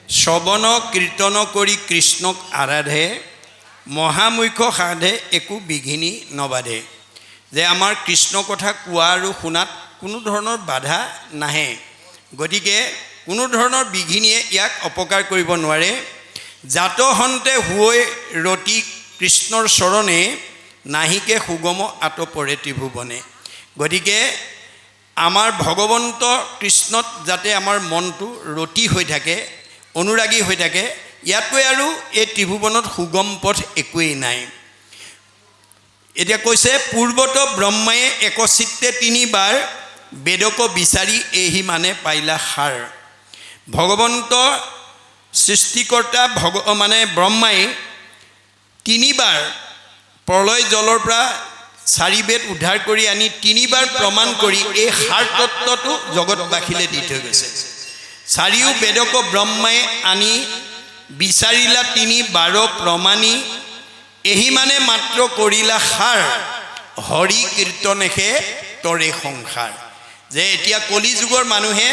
শ্ৰৱণ কীৰ্তন কৰি কৃষ্ণক আৰাধে মহামুখ্য সাধে একো বিঘিনি নবাধে। যে আমাৰ কৃষ্ণ কথা কোৱা আৰু শুনাত কোনো ধৰণৰ বাধা নাহে, গতিকে কোনো ধৰণৰ বিঘিনিয়ে ইয়াক অপকাৰ কৰিব নোৱাৰে। জাত হন্তে হৈ ৰতি কৃষ্ণৰ চৰণে নাহিকে সুগম আতপৰে ত্ৰিভুৱনে। গতিকে আমাৰ ভগৱন্ত কৃষ্ণত যাতে আমাৰ মনটো ৰতি হৈ থাকে, অনুৰাগী হৈ থাকে, ইয়াতকৈ আৰু এই ত্ৰিভুৱনত সুগম পথ একোৱেই নাই। এতিয়া কৈছে পূৰ্বত ব্ৰহ্মায়ে একচিত্তে তিনিবাৰ বেদক বিচাৰি এহি মানে পাইলা সাৰ। ভগৱন্ত সৃষ্টিকৰ্তা মানে ব্ৰহ্মাই তিনিবাৰ প্ৰলয় জলৰ পৰা 4 বেদ উদ্ধাৰ কৰি আনি তিনিবাৰ প্ৰমাণ কৰি এই সাৰ তত্ত্বটো জগতবাসীলৈ দি থৈ গৈছে। 4 বেদক ব্ৰহ্মাই আনি বিচাৰিলা 3 প্ৰমাণী, এহি মানে মাত্ৰ কৰিলা সাৰ, হৰি কীৰ্তনেহে তৰে সংসাৰ। যে এতিয়া কলি যুগৰ মানুহে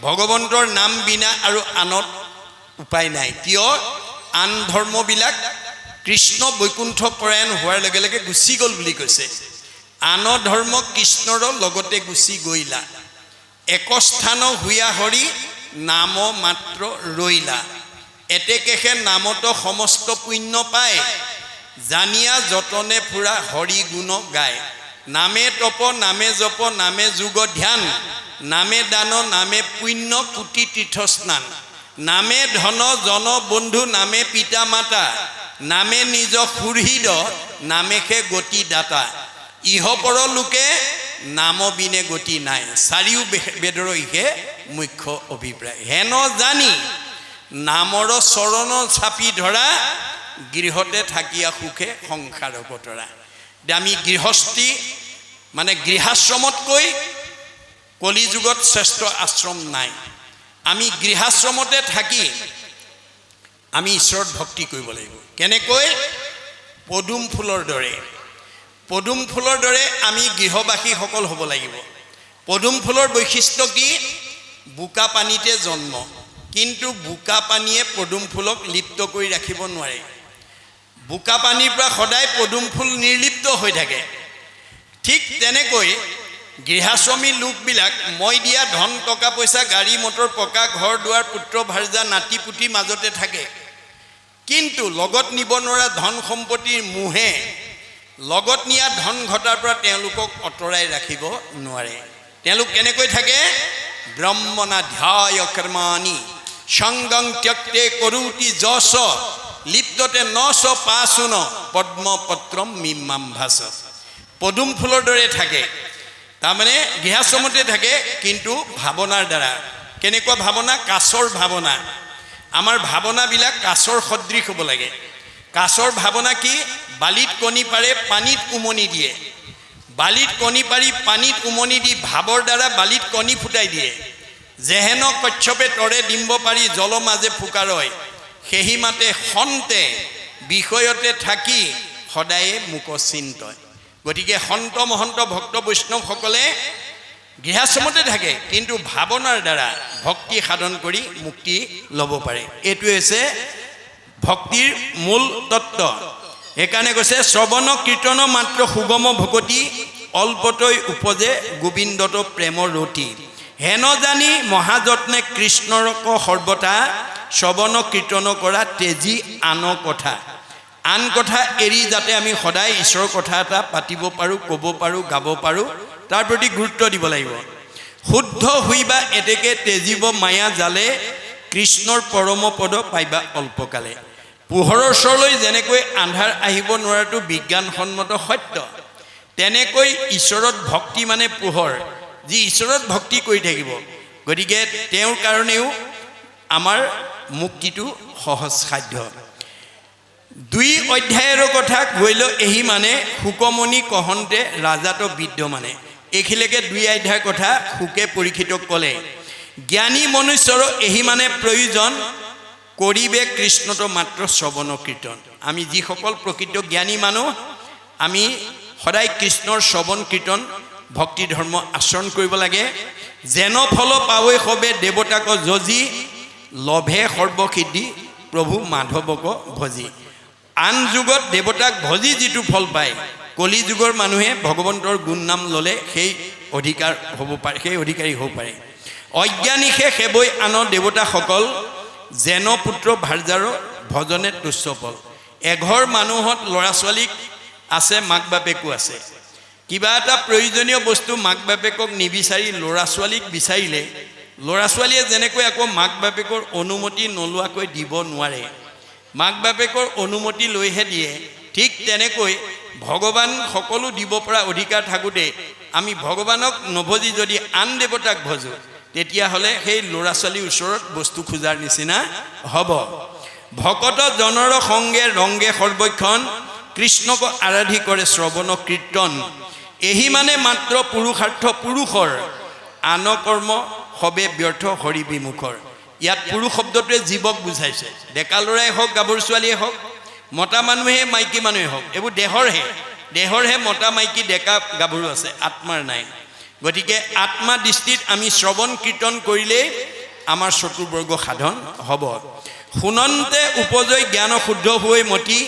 ভগৱন্তৰ নাম বিনা আৰু আনত উপায় নাই। কিয়? আন ধৰ্মবিলাক কৃষ্ণ বৈকুণ্ঠ পৰায়ণ হোৱাৰ লগে লগে গুচি গ'ল বুলি কৈছে। আন ধৰ্ম কৃষ্ণৰ লগতে গুচি গইলা, একস্থান হুয়া হৰি নাম মাত্ৰ ৰইলা। এতেকেহে নামত সমস্ত পুণ্য পায়, জানিয়া যতনে ফুৰা হৰি গুণ গায়। নামে তপ নামে জপ নামে যোগ ধ্যান, নামে দান নামে পুণ্য কোটি তীৰ্থ স্নান। নামে ধন জন বন্ধু নামে পিতা মাতা, নামে নিজ সুহৃদ নামেহে গতি দাতা। ইহ পৰ লোকে নাম বিনে গতি নাই, 4 বেদৰ ইহে মুখ্য অভিপ্ৰায়। হেন জানি নামৰ চৰণ চাপি ধৰা, গৃহতে থাকিয়া সুখে সংসাৰ বতৰা। আমি গৃহস্থী মানে গৃহাশ্ৰমতকৈ কলি যুগত শ্ৰেষ্ঠ আশ্ৰম নাই। আমি গৃহাশ্ৰমতে থাকি আমি ঈশ্বৰত ভক্তি কৰিব লাগিব। কেনেকৈ? পদুম ফুলৰ দৰে। পদুম ফুলৰ দৰে আমি গৃহবাসীসকল হ'ব লাগিব। পদুম ফুলৰ বৈশিষ্ট্য কি? বোকা পানীতে জন্ম, কিন্তু বোকা পানীয়ে পদুম ফুলক লিপ্ত কৰি ৰাখিব নোৱাৰে। বোকা পানীৰ পৰা সদায় পদুম ফুল নিৰ্লিপ্ত হৈ থাকে। ঠিক তেনেকৈ গৃহাশ্ৰমী লোকবিলাক মই দিয়া ধন টকা পইচা গাড়ী মটৰ পকা ঘৰ দুৱাৰ পুত্ৰ ভাৰ্যা নাতি পুতি মাজতে থাকে, কিন্তু লগত নিব নোৱাৰা ধন সম্পত্তিৰ মোহে লগত নিয়া ধন ঘটাৰ পৰা তেওঁলোকক অঁতৰাই ৰাখিব নোৱাৰে। তেওঁলোক কেনেকৈ থাকে? ব্ৰহ্মণা ধ্যায় কৰ্মাণি সংগং ত্যক্তে কৰোতি যশ, লিপ্ততে নশ পাশুন পদ্মপত্ৰম মিমাম্ভাস। পদুম ফুলৰ দৰে থাকে, তাৰমানে গৃহাশ্ৰমতে থাকে, কিন্তু ভাৱনাৰ দ্বাৰা। কেনেকুৱা ভাৱনা? কাছৰ ভাৱনা। আমাৰ ভাৱনাবিলাক কাছৰ সদৃশ হ'ব লাগে। কাছৰ ভাৱনা কি? বালিত কণী পাৰে, পানীত উমনি দিয়ে। বালিত কণী পাৰি পানীত উমনি দি ভাৱৰ দ্বাৰা বালিত কণী ফুটাই দিয়ে। যেহেন কচ্ছপে তৰে ডিম্ব পাৰি জল মাজে ফুকাৰয়, সেহি মাতে সন্তে বিষয়তে থাকি সদায়ে মোক চিন্তয়। গতিকে সন্ত মহন্ত ভক্ত বৈষ্ণৱসকলে গৃহাশ্ৰমতে থাকে, কিন্তু ভাৱনাৰ দ্বাৰা ভক্তি সাধন কৰি মুক্তি ল'ব পাৰে। এইটোৱে হৈছে ভক্তিৰ মূল তত্ত্ব। সেইকাৰণে কৈছে শ্ৰৱণ কীৰ্তন মাত্ৰ সুগম ভকতি, অল্পতৈ উপজে গোবিন্দত প্ৰেমৰ ৰতি। হেন জানি মহাযত্নে কৃষ্ণৰক সৰ্বতা, শ্ৰৱণ কীৰ্তন কৰা তেজি আন কথা। আন কথা এৰি যাতে আমি সদায় ঈশ্বৰৰ কথা এটা পাতিব পাৰোঁ, ক'ব পাৰোঁ, গাব পাৰোঁ, তাৰ প্ৰতি গুৰুত্ব দিব লাগিব। শুদ্ধ হইবা এতেকে তেজিব মায়া জালে, কৃষ্ণৰ পৰম পদ পাইবা অল্পকালে। পোহৰৰ ওচৰলৈ যেনেকৈ আন্ধাৰ আহিব নোৱাৰাটো বিজ্ঞানসন্মত সত্য, তেনেকৈ ঈশ্বৰত ভক্তি মানে পোহৰ, যি ঈশ্বৰত ভক্তি কৰি থাকিব। গতিকে তেওঁৰ কাৰণেও আমাৰ মুক্তিটো সহজ সাধ্য। 2 অধ্যায়ৰ কথা কৈল এহি মানে শুকমণি কহন্তে ৰাজাত বিদ্যমানে। এইখিলৈকে 2 অধ্যায়ৰ কথা শুকে পৰীক্ষিতক ক'লে। জ্ঞানী মনুষ্যৰ এহি মানে প্ৰয়োজন, কৰিবে কৃষ্ণত মাত্ৰ শ্ৰৱণ কীৰ্তন। আমি যিসকল প্ৰকৃত জ্ঞানী মানুহ, আমি সদায় কৃষ্ণৰ শ্ৰৱণ কীৰ্তন ভক্তি ধৰ্ম আচৰণ কৰিব লাগে। যেন ফল পাৱৈ সবে দেৱতাক যজি, লভে সৰ্বসিদ্ধি প্ৰভু মাধৱক ভজি। আন যুগত দেৱতাক ভজি যিটো ফল পায়, কলি যুগৰ মানুহে ভগৱন্তৰ গুণ নাম ল'লে সেই অধিকাৰ হ'ব পাৰে, সেই অধিকাৰী হ'ব পাৰে। অজ্ঞানীষে সেৱৈ আন দেৱতাসকল, যেন পুত্ৰ ভাৰ্যাৰ ভজনে তুচ্ছ ফল। এঘৰ মানুহত ল'ৰা ছোৱালীক আছে, মাক বাপেকো আছে। কিবা এটা প্ৰয়োজনীয় বস্তু মাক বাপেকক নিবিচাৰি ল'ৰা ছোৱালীক বিচাৰিলে ল'ৰা ছোৱালীয়ে যেনেকৈ আকৌ মাক বাপেকৰ অনুমতি নোলোৱাকৈ দিব নোৱাৰে, মাক বাপেকৰ অনুমতি লৈহে দিয়ে, ঠিক তেনেকৈ ভগৱান সকলো দিব পৰা অধিকাৰ থাকোঁতে আমি ভগৱানক নভজি যদি আন দেৱতাক ভজোঁ, তেতিয়াহ'লে সেই ল'ৰা ছোৱালীৰ ওচৰত বস্তু খোজাৰ নিচিনা হ'ব। ভকত জনৰ সংগে ৰংগে সৰ্বক্ষণ, কৃষ্ণক আৰাধি কৰে শ্ৰৱণ কীৰ্তন। এহি মানে মাত্ৰ পুৰুষাৰ্থ পুৰুষৰ, আন কৰ্ম সবে ব্যৰ্থ হৰি বিমুখৰ। ইয়াত পুৰুষ শব্দটোৱে জীৱক বুজাইছে। ডেকা ল'ৰাই হওক, গাভৰু ছোৱালীয়ে হওক, মতা মানুহে মাইকী মানুহে হওক, এইবোৰ দেহৰহে মতা মাইকী ডেকা গাভৰু আছে, আত্মাৰ নাই। গতিকে আত্মা দৃষ্টিত আমি শ্ৰৱণ কীৰ্তন কৰিলেই আমাৰ চতুৰ্বৰ্গ সাধন হ'ব। শুনন্তে উপজয় জ্ঞান শুদ্ধ হৈ মতি,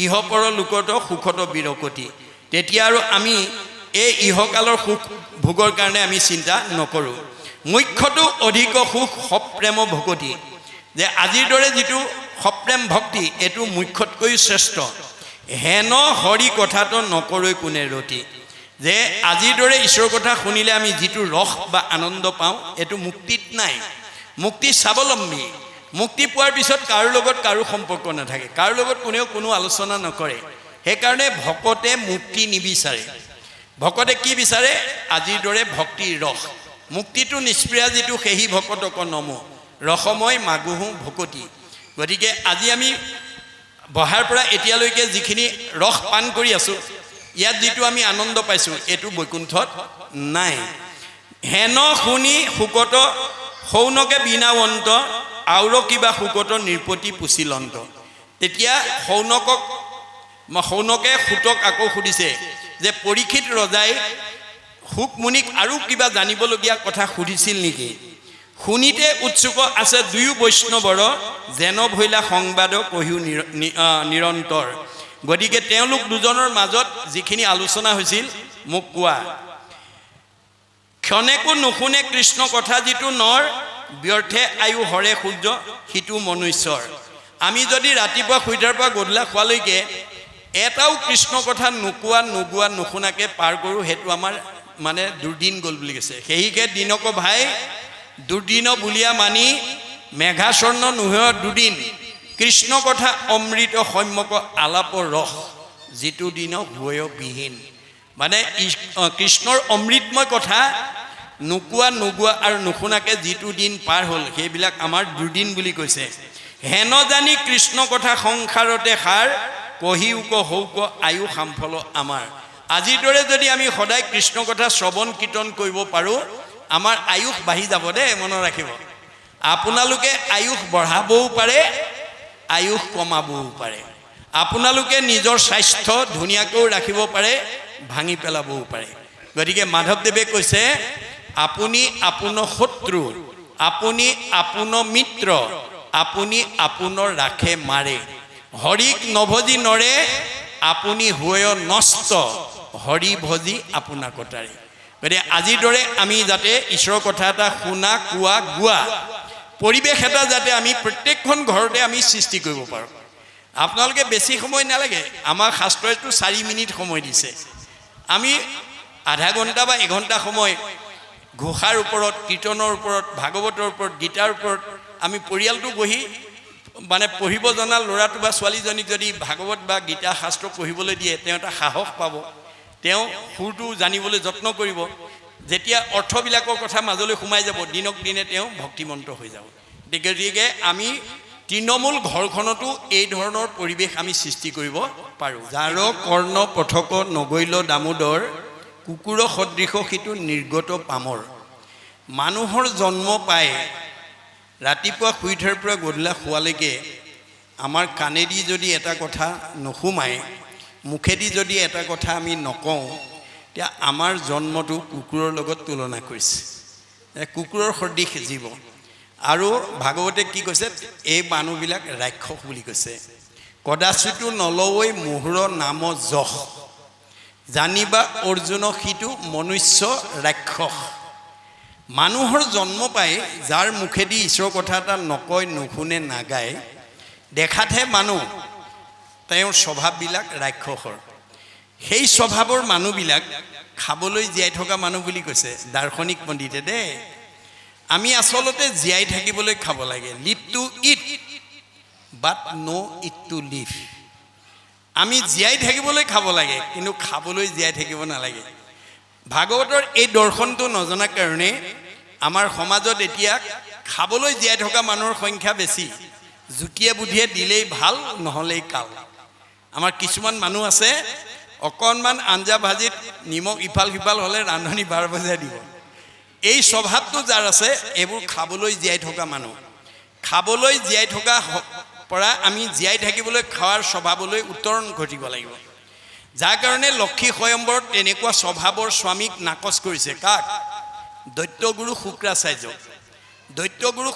ইহপৰ লোকত সুখত বিৰকতি। তেতিয়া আৰু আমি এই ইহকালৰ সুখ ভোগৰ কাৰণে আমি চিন্তা নকৰোঁ। মুখ্যটো অধিক সুখ সপ্ৰেম ভকতি, যে আজিৰ দৰে যিটো সপ্ৰেম ভক্তি এইটো মুখ্যতকৈ শ্ৰেষ্ঠ। হেন হৰি কথাটো নকৰৈ কোনে ৰতি, যে আজিৰ দৰে ঈশ্বৰৰ কথা শুনিলে আমি যিটো ৰস বা আনন্দ পাওঁ এইটো মুক্তিত নাই। মুক্তি স্বাৱলম্বী। মুক্তি পোৱাৰ পিছত কাৰো লগত কাৰো সম্পৰ্ক নাথাকে, কাৰো লগত কোনেও কোনো আলোচনা নকৰে। সেইকাৰণে ভকতে মুক্তি নিবিচাৰে। ভকতে কি বিচাৰে? আজিৰ দৰে ভক্তিৰ ৰস। মুক্তিটো নিষ্প্ৰিয়া যিটো, সেহি ভকতক নমো, ৰসময় মাগুহো ভকতি। গতিকে আজি আমি বহাৰ পৰা এতিয়ালৈকে যিখিনি ৰস পান কৰি আছোঁ, ইয়াত যিটো আমি আনন্দ পাইছোঁ এইটো বৈকুণ্ঠত নাই। হেন শুনি সুকত সৌনকে বিনাৱন্ত, আউৰ কিবা সুকত নিৰ্পতি পুচিলন্ত। তেতিয়া সৌনকে সুতক আকৌ সুধিছে যে পৰীক্ষিত ৰজাই শুকমুনিক আৰু কিবা জানিবলগীয়া কথা সুধিছিল নেকি? শুনিতে উৎসুক আছে দুয়ো বৈষ্ণৱৰ, যেন ভৈলা সংবাদ কহিও নিৰন্তৰ। গতিকে তেওঁলোক দুজনৰ মাজত যিখিনি আলোচনা হৈছিল মোক কোৱা। ক্ষণেকো নুশুনে কৃষ্ণ কথা যিটো নৰ, ব্যৰ্থে আয়ু হৰে সূৰ্য সিটো মনুষ্যৰ। আমি যদি ৰাতিপুৱা শুই উঠাৰ পৰা গধূলা খোৱালৈকে এটাও কৃষ্ণ কথা নোগোৱা নুশুনাকৈ পাৰ কৰোঁ, সেইটো আমাৰ মানে দুৰ্দিন গ'ল বুলি কৈছে। সেহিকে দিনক ভাই দুৰ্দিন বুলিয়া মানি, মেঘাস্বৰ্ণ নোহোৱা দুদিন, কৃষ্ণ কথা অমৃত সম্যক আলাপৰ ৰস, যিটো দিন হৈ বিহীন। মানে কৃষ্ণৰ অমৃতময় কথা নোগোৱা আৰু নুশুনাকৈ যিটো দিন পাৰ হ'ল, সেইবিলাক আমাৰ দুৰ্দিন বুলি কৈছে। হেন জানি কৃষ্ণ কথা সংসাৰতে সাৰ, কহিউক হৌক আয়ু সামফল আমাৰ। আজিৰ দৰে যদি আমি সদায় কৃষ্ণ কথা শ্ৰৱণ কীৰ্তন কৰিব পাৰোঁ, আমাৰ আয়ুস বাঢ়ি যাব দেই, মনত ৰাখিব। আপোনালোকে আয়ুস বঢ়াবও পাৰে, আয়ুস কমাবও পাৰে। আপোনালোকে নিজৰ স্বাস্থ্য ধুনীয়াকৈ ৰাখিব পাৰে, ভাঙি পেলাবও পাৰে। গতিকে মাধৱদেৱে কৈছে, আপুনি আপোনাৰ শত্ৰু, আপুনি আপোনাৰ মিত্ৰ, আপুনি আপোনাৰ ৰাখে মাৰে। হৰিক নভজি নৰে, আপুনি হৈ নষ্ট, হৰি ভজি আপোনাৰ কটাৰে। গতিকে আজিৰ দৰে আমি যাতে ঈশ্বৰৰ কথা এটা শুনা, কোৱা, গোৱা পৰিৱেশ এটা যাতে আমি প্ৰত্যেকখন ঘৰতে আমি সৃষ্টি কৰিব পাৰোঁ। আপোনালোকে বেছি সময় নালাগে, আমাৰ শাস্ত্ৰইতো 4 মিনিট সময় দিছে। আমি আধা ঘণ্টা বা এঘণ্টা সময় ঘোষাৰ ওপৰত, কীৰ্তনৰ ওপৰত, ভাগৱতৰ ওপৰত, গীতাৰ ওপৰত আমি পৰিয়ালটো বহি মানে পঢ়িব জনা ল'ৰাটো বা ছোৱালীজনীক যদি ভাগৱত বা গীতা শাস্ত্ৰ পঢ়িবলৈ দিয়ে, তেওঁ এটা সাহস পাব, তেওঁ সুৰটো জানিবলৈ যত্ন কৰিব। যেতিয়া অৰ্থবিলাকৰ কথা মাজলৈ সোমাই যাব, দিনক দিনে তেওঁ ভক্তিমন্ত হৈ যাব। গতিকে আমি তৃণমূল ঘৰখনতো এই ধৰণৰ পৰিৱেশ আমি সৃষ্টি কৰিব পাৰোঁ। যাৰ কৰ্ণ পথক নগৈল দামোদৰ, কুকুৰ সদৃশ সিটো নিৰ্গত পামৰ। মানুহৰ জন্ম পায় ৰাতিপুৱা শুই উঠাৰ পৰা গধূলা শোৱালৈকে আমাৰ কাণেদি যদি এটা কথা নোসোমায়, মুখেদি যদি এটা কথা আমি নকওঁ, তেতিয়া আমাৰ জন্মটো কুকুৰৰ লগত তুলনা কৰিছে। কুকুৰৰ সদৃশ জীৱ। আৰু ভাগৱতে কি কৈছে এই মানুহবিলাক ৰাক্ষস বুলি কৈছে কদাচিতো নলৱৈ মোহৰ নাম যশ জানিবা অৰ্জুন সিটো মনুষ্য ৰাক্ষস মানুহৰ জন্ম পাই যাৰ মুখেদি ঈশ্বৰৰ কথা এটা নকয় নুশুনে নাগায় দেখাতহে মানুহ তেওঁৰ স্বভাৱবিলাক ৰাক্ষসৰ সেই স্বভাৱৰ মানুহবিলাক খাবলৈ জীয়াই থকা মানুহ বুলি কৈছে দাৰ্শনিক পণ্ডিতে দেই আমি আচলতে জীয়াই থাকিবলৈ খাব লাগে live to eat but not' eat to live আমি জীয়াই থাকিবলৈ খাব লাগে কিন্তু খাবলৈ জীয়াই থাকিব নালাগে ভাগৱতৰ এই দৰ্শনটো নজনা কাৰণে আমাৰ সমাজত এতিয়া খাবলৈ জীয়াই থকা মানুহৰ সংখ্যা বেছি জুতিয়ে বুদ্ধিয়ে দিলেই ভাল নহ'লেই কাল আমাৰ কিছুমান মানুহ আছে অকণমান আঞ্জা ভাজিত নিমখ ইফাল সিফাল হ'লে ৰান্ধনি 12 বজাই দিব এই স্বভাৱটো যাৰ আছে এইবোৰ খাবলৈ জীয়াই থকা মানুহ খাবলৈ জীয়াই থকা পৰা আমি জীয়াই থাকিবলৈ খোৱাৰ স্বভাৱলৈ উত্তৰণ ঘটিব লাগিব যাৰ কাৰণে লক্ষী স্বয়ম্বৰত তেনেকুৱা স্বভাৱৰ স্বামীক নাকচ কৰিছে কাক দৈত্যগুৰু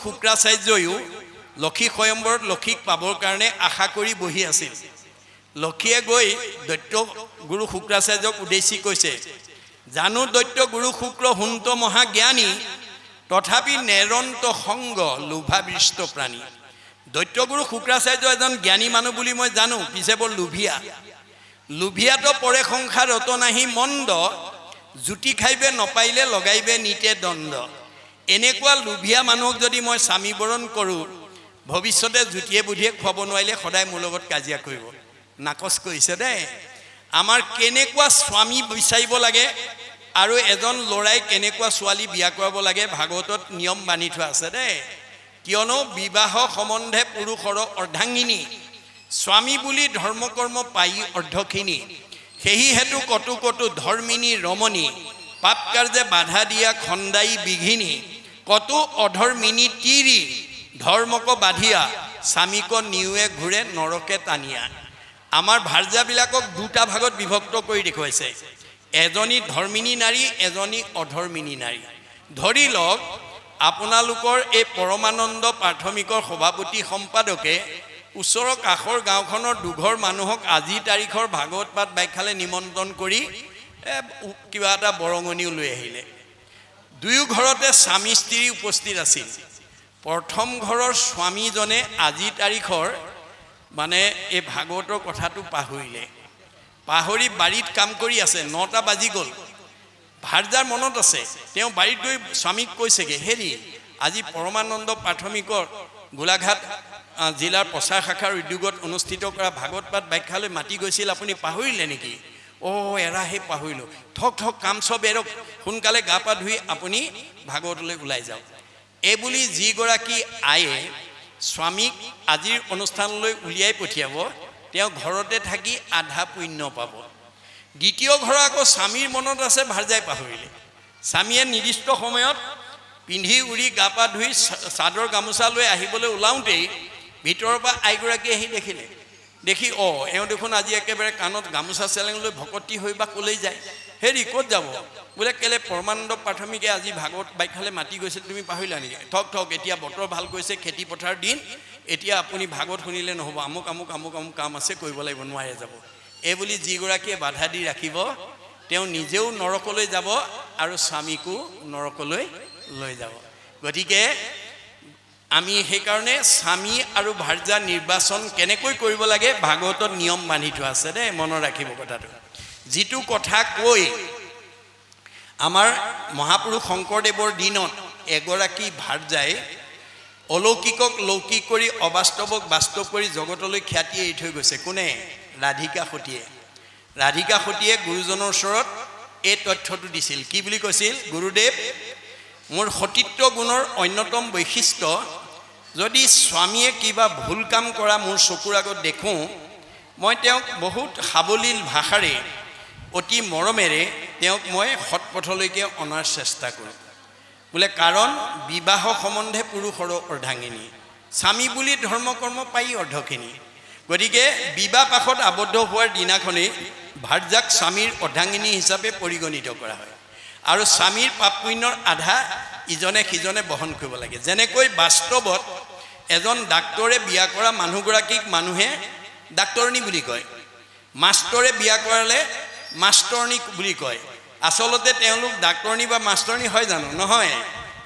শুক্ৰাচাৰ্যয়ো লক্ষী স্বয়ম্বৰত লক্ষীক পাবৰ কাৰণে আশা কৰি বহি আছিল লক্ষীয়ে গৈ দৈত্যগুৰু শুক্ৰাচাৰ্যক উদ্দেশ্যি কৈছে জানো দৈত্য গুৰু শুক্ৰ হুন্ত মহাজ্ঞানী তথাপি নেৰন্ত সংগ লোভাবিষ্ট প্ৰাণী দৈত্যগুৰু শুক্ৰাচাৰ্য এজন জ্ঞানী মানুহ বুলি মই জানো পিছে বৰ লোভিয়াতো পৰে সংসাৰত নাহি মন্দ জুতি খাইবে নপাইলে লগাইবে নিতে দণ্ড এনেকুৱা লোভিয়া মানুহক যদি মই স্বামী বৰণ কৰোঁ ভৱিষ্যতে জুতিয়ে বুদ্ধিয়ে খুৱাব নোৱাৰিলে সদায় মোৰ লগত কাজিয়া কৰিব নাকচ কৰিছে দেই আমাৰ কেনেকুৱা স্বামী বিচাৰিব লাগে আৰু এজন ল'ৰাই কেনেকুৱা ছোৱালী বিয়া কৰাব লাগে ভাগৱতত নিয়ম বান্ধি থোৱা আছে দেই কিয়নো বিবাহ সম্বন্ধে পুৰুষৰ অৰ্ধাংগিনী স্বামী বুলি ধৰ্মকৰ্ম পাই অৰ্ধখিনি সেই হেতু কটু কটু ধৰ্মিনী ৰমণী পাপ কাৰ্যে বাধা দিয়া খন্দাই বিঘিনী কটু অধৰ্মিনী তিৰি ধৰ্মক বাধিয়া স্বামীক নিউৱে ঘূৰে নৰকে টানিয়া আমাৰ ভাৰ্যাবিলাকক দুটা ভাগত বিভক্ত কৰি দেখুৱাইছে এজনী ধৰ্মিনী নাৰী এজনী অধৰ্মিনী নাৰী ধৰি লওক আপোনালোকৰ এই পৰমানন্দ প্ৰাথমিকৰ সভাপতি সম্পাদকে ওচৰৰ কাষৰ গাঁওখনৰ দুঘৰ মানুহক আজি তাৰিখৰ ভাগৱত পাঠ ব্যাখ্যালে নিমন্ত্ৰণ কৰি কিবা এটা বৰঙনিও লৈ আহিলে দুয়ো ঘৰতে স্বামী স্ত্ৰী উপস্থিত আছিল প্ৰথম ঘৰৰ স্বামীজনে আজি তাৰিখৰ মানে এই ভাগৱতৰ কথাটো পাহৰি বাৰীত কাম কৰি আছে 9টা বাজি গ'ল ভাৰ্যাৰ মনত আছে তেওঁ বাৰীত গৈ স্বামীক কৈছেগৈ হেৰি আজি পৰমানন্দ প্ৰাথমিকৰ গোলাঘাট জিলাৰ প্ৰচাৰ শাখাৰ উদ্যোগত অনুষ্ঠিত কৰা ভাগৱত পাঠ ব্যাখ্যালৈ মাতি গৈছিল আপুনি পাহৰিলে নেকি এৰাহে পাহৰিলোঁ ঠক কাম চব এৰক সোনকালে গা পা ধুই আপুনি ভাগৱতলৈ ওলাই যাওক এইবুলি যিগৰাকী আয়ে স্বামীক আজিৰ অনুষ্ঠানলৈ উলিয়াই পঠিয়াব তেওঁ ঘৰতে থাকি আধা পুণ্য পাব দ্বিতীয় ঘৰ আকৌ স্বামীৰ মনত আছে ভাৰ্যাই পাহৰিলে স্বামীয়ে নিৰ্দিষ্ট সময়ত পিন্ধি উৰি গা পা ধুই চাদৰ গামোচা লৈ আহিবলৈ ওলাওঁতেই ভিতৰৰ পৰা আইগৰাকী আহি দেখি এওঁ দেখোন আজি একেবাৰে কাণত গামোচা চেলেং লৈ ভকতি হৈ বা ক'লৈ যায় হেৰি ক'ত যাব বোলে কেলে পৰমানন্দ প্ৰাথমিকে আজি ভাগৱত ব্যাখ্যালে মাতি গৈছে তুমি পাহৰিলা নেকি ঠক এতিয়া বতৰ ভাল কৰিছে খেতি পথাৰ দিন এতিয়া আপুনি ভাগৱত শুনিলে নহ'ব আমুক কাম আছে কৰিব লাগিব নোৱাৰে যাব এইবুলি যিগৰাকীয়ে বাধা দি ৰাখিব তেওঁ নিজেও নৰকলৈ যাব আৰু স্বামীকো নৰকলৈ লৈ যাব গতিকে আমি সেইকাৰণে স্বামী আৰু ভাৰ্যা নিৰ্বাচন কেনেকৈ কৰিব লাগে ভাগৱতত নিয়ম বান্ধি থোৱা আছে দেই মনত ৰাখিব কথাটো যিটো কথা কৈ আমাৰ মহাপুৰুষ শংকৰদেৱৰ দিনত এগৰাকী ভাৰ্যাই অলৌকিকক লৌকিক কৰি অবাস্তৱক বাস্তৱ কৰি জগতলৈ খ্যাতি এৰি থৈ গৈছে কোনে ৰাধিকা সতীয়ে গুৰুজনৰ ওচৰত এই তথ্যটো দিছিল কি বুলি কৈছিল গুৰুদেৱ মোৰ সতীত্ব গুণৰ অন্যতম বৈশিষ্ট্য যদি স্বামীয়ে কিবা ভুল কাম কৰা মোৰ চকুৰ আগত দেখোঁ মই তেওঁক বহুত সাৱলীল ভাষাৰে অতি মৰমেৰে তেওঁক মই সৎপথলৈকে অনাৰ চেষ্টা কৰোঁ বোলে কাৰণ বিবাহ সম্বন্ধে পুৰুষৰ অৰ্ধাংগিনী স্বামী বুলি ধৰ্মকৰ্ম পাই অৰ্ধখিনি গতিকে বিবাহ পাশত আবদ্ধ হোৱাৰ দিনাখনেই ভাৰ্যাক স্বামীৰ অৰ্ধাংগিনী হিচাপে পৰিগণিত কৰা হয় আৰু স্বামীৰ পাপ পুণ্যৰ আধা ইজনে সিজনে বহন কৰিব লাগে। যেনেকৈ বাস্তৱত এজন ডাক্তৰে বিয়া কৰা মানুহগৰাকীক মানুহে ডাক্তৰণী বুলি কয়, মাষ্টৰে বিয়া কৰালে মাষ্টৰণী বুলি কয়। আচলতে তেওঁলোক ডাক্তৰণী বা মাষ্টৰণী হয় জানো? নহয়।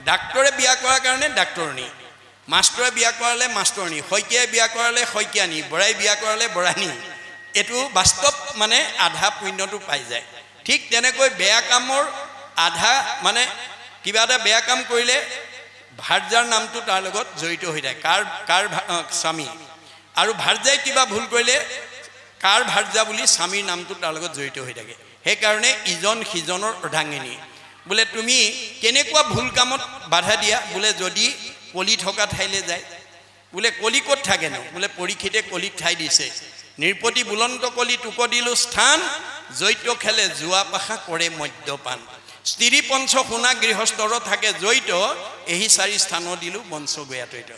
ডাক্তৰে বিয়া কৰাৰ কাৰণে ডাক্তৰণী, মাষ্টৰে বিয়া কৰালে মাষ্টৰণী, শইকীয়াই বিয়া কৰালে শইকীয়ানী, বৰাই বিয়া কৰালে বৰানী। এইটো বাস্তৱ মানে আধা পুণ্যটো পাই যায়। ঠিক তেনেকৈ বেয়া কামৰ আধা মানে কিবা এটা বেয়া কাম কৰিলে ভাৰ্যাৰ নামটো তাৰ লগত জড়িত হৈ থাকে, কাৰ স্বামী, আৰু ভাৰ্যাই কিবা ভুল কৰিলে কাৰ ভাৰ্যা বুলি স্বামীৰ নামটো তাৰ লগত জড়িত হৈ থাকে। সেইকাৰণে ইজন সিজনৰ অৰ্ধাংগিনী। বোলে তুমি কেনেকুৱা ভুল কামত বাধা দিয়া? বোলে যদি কলি থকা ঠাইলৈ যায়। বোলে কলি ক'ত থাকেনো? বোলে পৰীক্ষিতে কলিক ঠাই দিছে। নিৰপতি বুলন্ত কলি তোক দিলো স্থান, জৈত খেলে জোৱা পাশা কৰে মদ্যপান। স্ত্ৰী পঞ্চ শুনা গৃহস্থৰ থাকে জৈত, এই চাৰি স্থান দিলো বঞ্চ গয়াতৈত।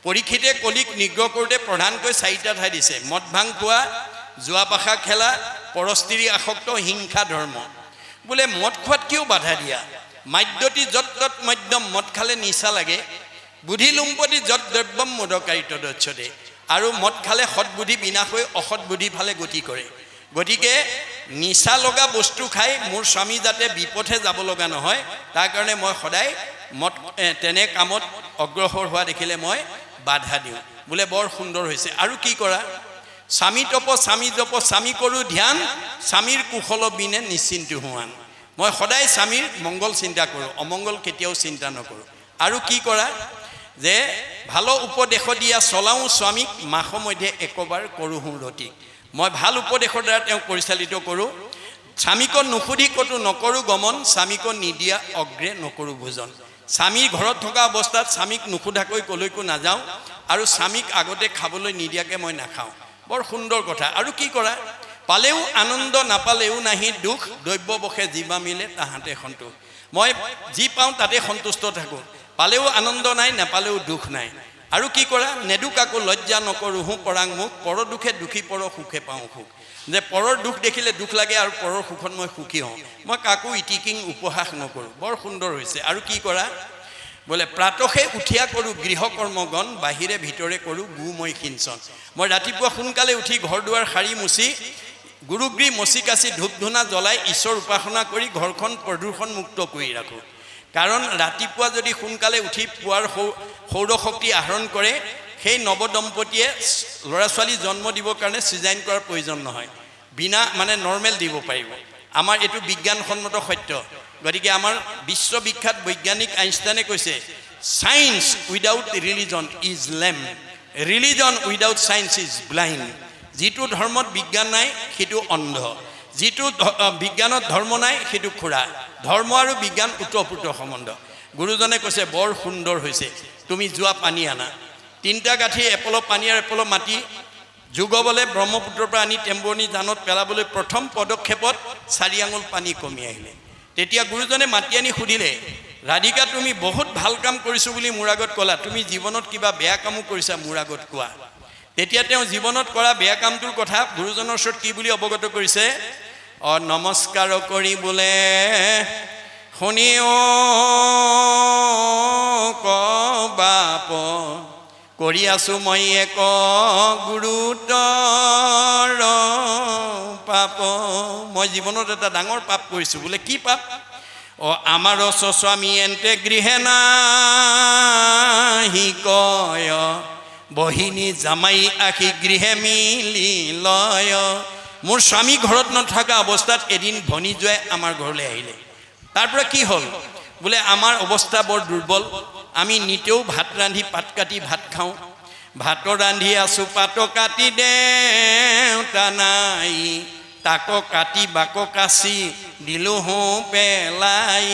পৰীক্ষিতে কলিক নিগ্ৰহ কৰোঁতে প্ৰধানকৈ চাৰিটা ঠাই দিছে: মদ ভাং খোৱা, জোৱা পাশা খেলা, পৰস্ত্ৰী আসক্ত, হিংসা ধৰ্ম। বোলে মদ খোৱাত কিয় বাধা দিয়া? মাদ্যতি যত তত মদ্যম, মদ খালে নিচা লাগে। বুদ্ধি লুম্পতি যত দ্ৰব্যম মোদকাৰিত দক্ষতে, আৰু মদ খালে সৎবুদ্ধি বিনাশ হৈ অসৎ বুদ্ধি ফালে গতি কৰে। গতিকে নিচা লগা বস্তু খাই মোৰ স্বামী যাতে বিপথে যাব লগা নহয়, তাৰ কাৰণে মই সদায় মদ তেনে কামত অগ্ৰসৰ হোৱা দেখিলে মই বাধা দিওঁ। বোলে বৰ সুন্দৰ হৈছে। আৰু কি কৰা? স্বামী তপ স্বামী জপ, স্বামী কৰোঁ ধ্যান, স্বামীৰ কুশল বিনে নিশ্চিন্ত হোৱান। মই সদায় স্বামীৰ মংগল চিন্তা কৰোঁ, অমংগল কেতিয়াও চিন্তা নকৰোঁ। আৰু কি কৰা? যে ভাল উপদেশ দিয়া চলাওঁ স্বামীক, মাস মধ্যে একবাৰ কৰোঁ ৰতি। মই ভাল উপদেশৰ দ্বাৰা তেওঁক পৰিচালিত কৰোঁ। স্বামীক নুসুধি ক'তো নকৰোঁ গমন, স্বামীক নিদিয়া অগ্ৰে নকৰোঁ ভোজন। স্বামীৰ ঘৰত থকা অৱস্থাত স্বামীক নুসুধাকৈ ক'লৈকো নাযাওঁ, আৰু স্বামীক আগতে খাবলৈ নিদিয়াকৈ মই নাখাওঁ। বৰ সুন্দৰ কথা। আৰু কি কৰা? পালেও আনন্দ, নাপালেও নাহি দুখ, দ্ৰব্যবশে জীৱা মিলে তাহাঁতে সন্তোষ। মই যি পাওঁ তাতে সন্তুষ্ট থাকোঁ, পালেও আনন্দ নাই, নাপালেও দুখ নাই। আৰু কি কৰা? নেদুকাকো লজ্জা নকৰোঁ হো পৰাং মুখ, পৰ দুখে দুখী পৰ সুখে পাওঁ সুখ। যে পৰৰ দুখ দেখিলে দুখ লাগে আৰু পৰৰ সুখত মই সুখী হওঁ। মই কাকো ইটিকিং উপহাস নকৰোঁ। বৰ সুন্দৰ হৈছে। আৰু কি কৰা? বোলে প্ৰাতসে উঠিয়া কৰোঁ গৃহকৰ্মগণ, বাহিৰে ভিতৰে কৰোঁ গোময় সিঞ্চন। মই ৰাতিপুৱা সোনকালে উঠি ঘৰ দুৱাৰ সাৰি মুচি, গুৰুগৃহ মচি কাচি ধূপ ধূনা জ্বলাই ঈশ্বৰ উপাসনা কৰি ঘৰখন প্ৰদূষণমুক্ত কৰি ৰাখোঁ। কাৰণ ৰাতিপুৱা যদি সোনকালে উঠি পুৱাৰ সৌৰশক্তি আহৰণ কৰে, সেই নৱদম্পতীয়ে ল'ৰা ছোৱালী জন্ম দিবৰ কাৰণে চিজাইন কৰাৰ প্ৰয়োজন নহয়, বিনা মানে নৰ্মেল দিব পাৰিব। আমাৰ এইটো বিজ্ঞানসন্মত সত্য। গতিকে আমাৰ বিশ্ববিখ্যাত বৈজ্ঞানিক আইনষ্টাইনে কৈছে, চায়েন্স উইদাউট ৰিলিজন ইজ লেম, religion without science is blind. যিটো ধৰ্মত বিজ্ঞান নাই সেইটো অন্ধ, যিটো বিজ্ঞানত ধৰ্ম নাই সেইটো খোৰা। ধৰ্ম আৰু বিজ্ঞান ওতঃপ্ৰোত সম্বন্ধ। গুৰুজনে কৈছে বৰ সুন্দৰ হৈছে, তুমি যোৱা পানী আনা, 3টা গাঁঠি এপল পানী আৰু এপল মাটি যোগবলৈ ব্ৰহ্মপুত্ৰৰ পৰা আনি টেম্বৰণী জানত পেলাবলৈ প্ৰথম পদক্ষেপত 4 আঙুল পানী কমি আহিলে। তেতিয়া গুৰুজনে মাতি আনি সুধিলে, ৰাধিকা তুমি বহুত ভাল কাম কৰিছোঁ বুলি মোৰ আগত ক'লা, তুমি জীৱনত কিবা বেয়া কামো কৰিছা মোৰ আগত কোৱা। তেতিয়া তেওঁ জীৱনত কৰা বেয়া কামটোৰ কথা গুৰুজনৰ ওচৰত কি বুলি অৱগত কৰিছে? নমস্কাৰ কৰি বোলে শুনিও বাপ, কৰি আছোঁ মই এক গুৰুতৰ পাপ। মই জীৱনত এটা ডাঙৰ পাপ কৰিছোঁ। বোলে কি পাপ? আমাৰ স্বামী এন্তে গৃহে নাহি কয়, বহিনী জামাই আহি গৃহে মিলি লয়। মোৰ স্বামী ঘৰত নথকা অৱস্থাত এদিন ভনী জোৱাই আমাৰ ঘৰলৈ আহিলে। তাৰ পৰা কি হ'ল? বোলে আমাৰ অৱস্থা বৰ দুৰ্বল, আমি নিতেও ভাত ৰান্ধি পাত কাটি ভাত খাওঁ। ভাত ৰান্ধি আছোঁ পাত কাটি দেউতা নাই, তাক কাটি বাক কাচি দিলোঁ হো পেলাই।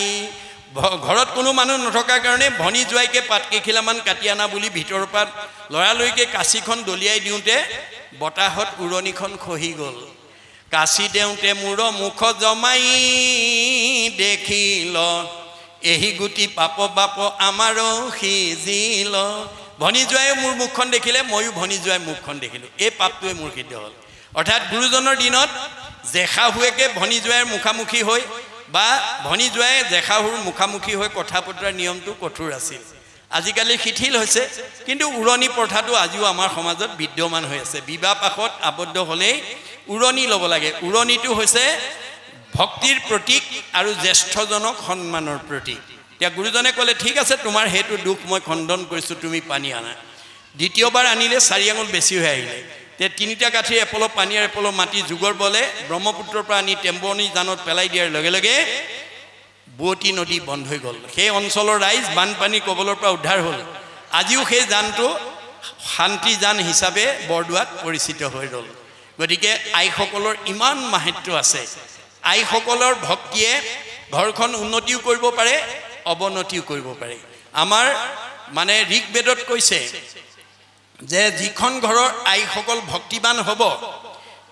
ঘৰত কোনো মানুহ নথকাৰ কাৰণে ভনী জোৱাইকে পাত কেইখিলামান কাটি আনা বুলি ভিতৰৰ পৰা লৰালৰিকে কাঁচিখন দলিয়াই দিওঁতে বতাহত উৰণিখন খহি গ'ল। কাচি দেওঁতে মূৰ মুখ জমাই দেখিল, এহি গুটি পাপ বাপ আমাৰো সিজিল। ভনী জোৱাইও মোৰ মুখখন দেখিলে, ময়ো ভনী জোৱাই মুখখন দেখিলোঁ। এই পাপটোৱে মোৰ সিদ্ধ হ'ল। অৰ্থাৎ গুৰুজনৰ দিনত জেষা হুৱেকে ভনী জোৱাইৰ মুখামুখি হৈ বা ভনী জোৱাই জেঠাশহুৰ মুখামুখি হৈ কথা পতাৰ নিয়মটো কঠোৰ আছিল আজিকালি শিথিল হৈছে কিন্তু উৰণি প্ৰথাটো আজিও আমাৰ সমাজত বিদ্যমান হৈ আছে বিবাহ পাশত আবদ্ধ হ'লেই উৰণি ল'ব লাগে উৰণিটো হৈছে ভক্তিৰ প্ৰতীক আৰু জ্যেষ্ঠজনক সন্মানৰ প্ৰতীক এতিয়া গুৰুজনে ক'লে ঠিক আছে তোমাৰ হেতু দুখ মই খণ্ডন কৰিছোঁ তুমি পানী আনা দ্বিতীয়বাৰ আনিলে 4 আঙুল বেছি হৈ আহিলে তে 3টা কাঠি এপল পানী আৰু এপল মাটি যুগৰ বলে ব্ৰহ্মপুত্ৰৰ পৰা আনি টেম্বনি জানত পেলাই দিয়াৰ লগে লগে বুৱতী নদী বন্ধ হৈ গ'ল সেই অঞ্চলৰ ৰাইজ বানপানী কবলৰ পৰা উদ্ধাৰ হ'ল আজিও সেই জানটো শান্তি জান হিচাপে বৰদোৱাত পৰিচিত হৈ ৰ'ল গতিকে আইসকলৰ ইমান মাহাত্য আছে আইসকলৰ ভক্তিয়ে ঘৰখন উন্নতিও কৰিব পাৰে অৱনতিও কৰিব পাৰে আমাৰ মানে ঋকবেদত কৈছে যে যিখন ঘৰৰ আইসকল ভক্তিবান হ'ব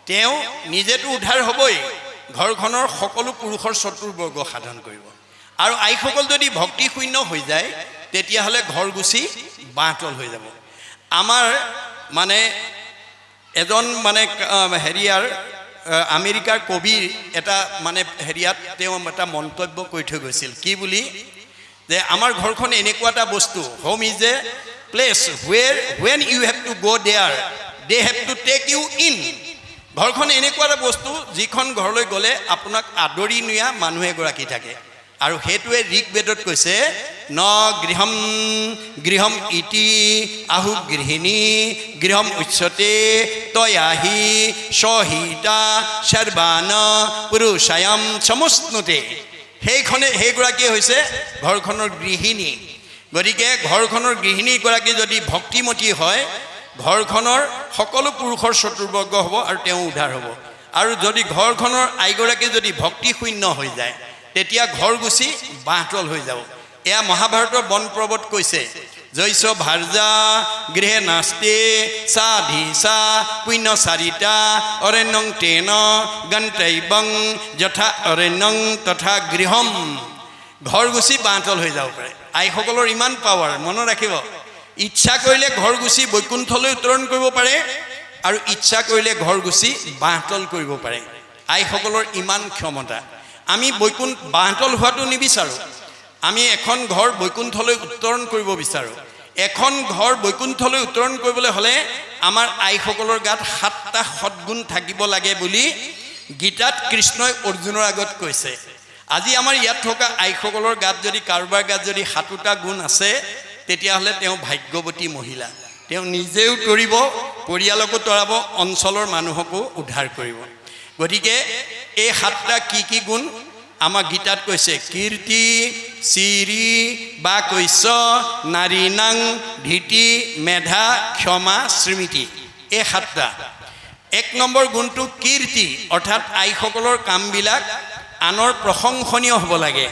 তেওঁ নিজেতো উদ্ধাৰ হ'বই ঘৰখনৰ সকলো পুৰুষৰ চতুৰ্বৰ্গ সাধন কৰিব আৰু আইসকল যদি ভক্তি শূন্য হৈ যায় তেতিয়াহ'লে ঘৰ গুচি বাঁহতল হৈ যাব আমাৰ মানে এজন মানে হেৰিয়াৰ আমেৰিকাৰ কবিৰ এটা মানে হেৰিয়াত তেওঁ এটা মন্তব্য কৰি থৈ গৈছিল কি বুলি যে আমাৰ ঘৰখন এনেকুৱা এটা বস্তু home is a place when you have to go there they have to take you in ঘৰখন এনেকুৱা এটা বস্তু যিখন ঘৰলৈ গ'লে আপোনাক আদৰি নিয়া মানুহ এগৰাকী থাকে আৰু হেতুৱে ঋকবেদত কৈছে ন গৃহম ইতি আহু গৃহিণী গৃহম উচ্যতে তয়াহি সহিতা সৰ্বান পুৰুষায়াম সমস্নুতে সেইগৰাকীয়ে হৈছে ঘৰখনৰ গৃহিণী গতিকে ঘৰখনৰ গৃহিণীগৰাকী যদি ভক্তিমতী হয় ঘৰখনৰ সকলো পুৰুষৰ চতুৰ্বৰ্গ হ'ব আৰু তেওঁ উদ্ধাৰ হ'ব আৰু যদি ঘৰখনৰ আইগৰাকী যদি ভক্তি শূন্য হৈ যায় তেতিয়া ঘৰ গুচি বাঁহতল হৈ যাব এয়া মহাভাৰতৰ বন পৰ্বত কৈছে জৈছ ভাৰ্যা গৃহে নাস্তে সাধিসা পুণ্য চাৰিতা অৰণ্যং তেন গন্তব্যং যথা অৰণ্যং তথা গৃহম ঘৰ গুচি বাঁহতল হৈ যাব পাৰে আইসকলৰ ইমান পাৱাৰ মনত ৰাখিব ইচ্ছা কৰিলে ঘৰ গুচি বৈকুণ্ঠলৈ উত্তৰণ কৰিব পাৰে আৰু ইচ্ছা কৰিলে ঘৰ গুচি বাঁহতল কৰিব পাৰে আইসকলৰ ইমান ক্ষমতা আমি বাঁহতল হোৱাটো নিবিচাৰোঁ আমি এখন ঘৰ বৈকুণ্ঠলৈ উত্তৰণ কৰিব বিচাৰোঁ এখন ঘৰ বৈকুণ্ঠলৈ উত্তৰণ কৰিবলৈ হ'লে আমাৰ আইসকলৰ গাত 7টা সদ্গুণ থাকিব লাগে বুলি গীতাত কৃষ্ণই অৰ্জুনৰ আগত কৈছে আজি আমাৰ ইয়াত থকা আইসকলৰ গাত যদি কাৰোবাৰ গাত যদি 7টা গুণ আছে তেতিয়াহ'লে তেওঁ ভাগ্যৱতী মহিলা তেওঁ নিজেও তৰিব পৰিয়ালকো তৰাব অঞ্চলৰ মানুহকো উদ্ধাৰ কৰিব গতিকে এই 7টা কি গুণ আমাৰ গীতাত কৈছে কীৰ্তি চিৰি বা কৈছ নাৰী নাং ধীতি মেধা ক্ষমা স্মৃতি এই 7টা 1 নম্বৰ গুণটো কীৰ্তি অৰ্থাৎ আইসকলৰ কামবিলাক আনৰ প্ৰশংসনীয় হ'ব লাগে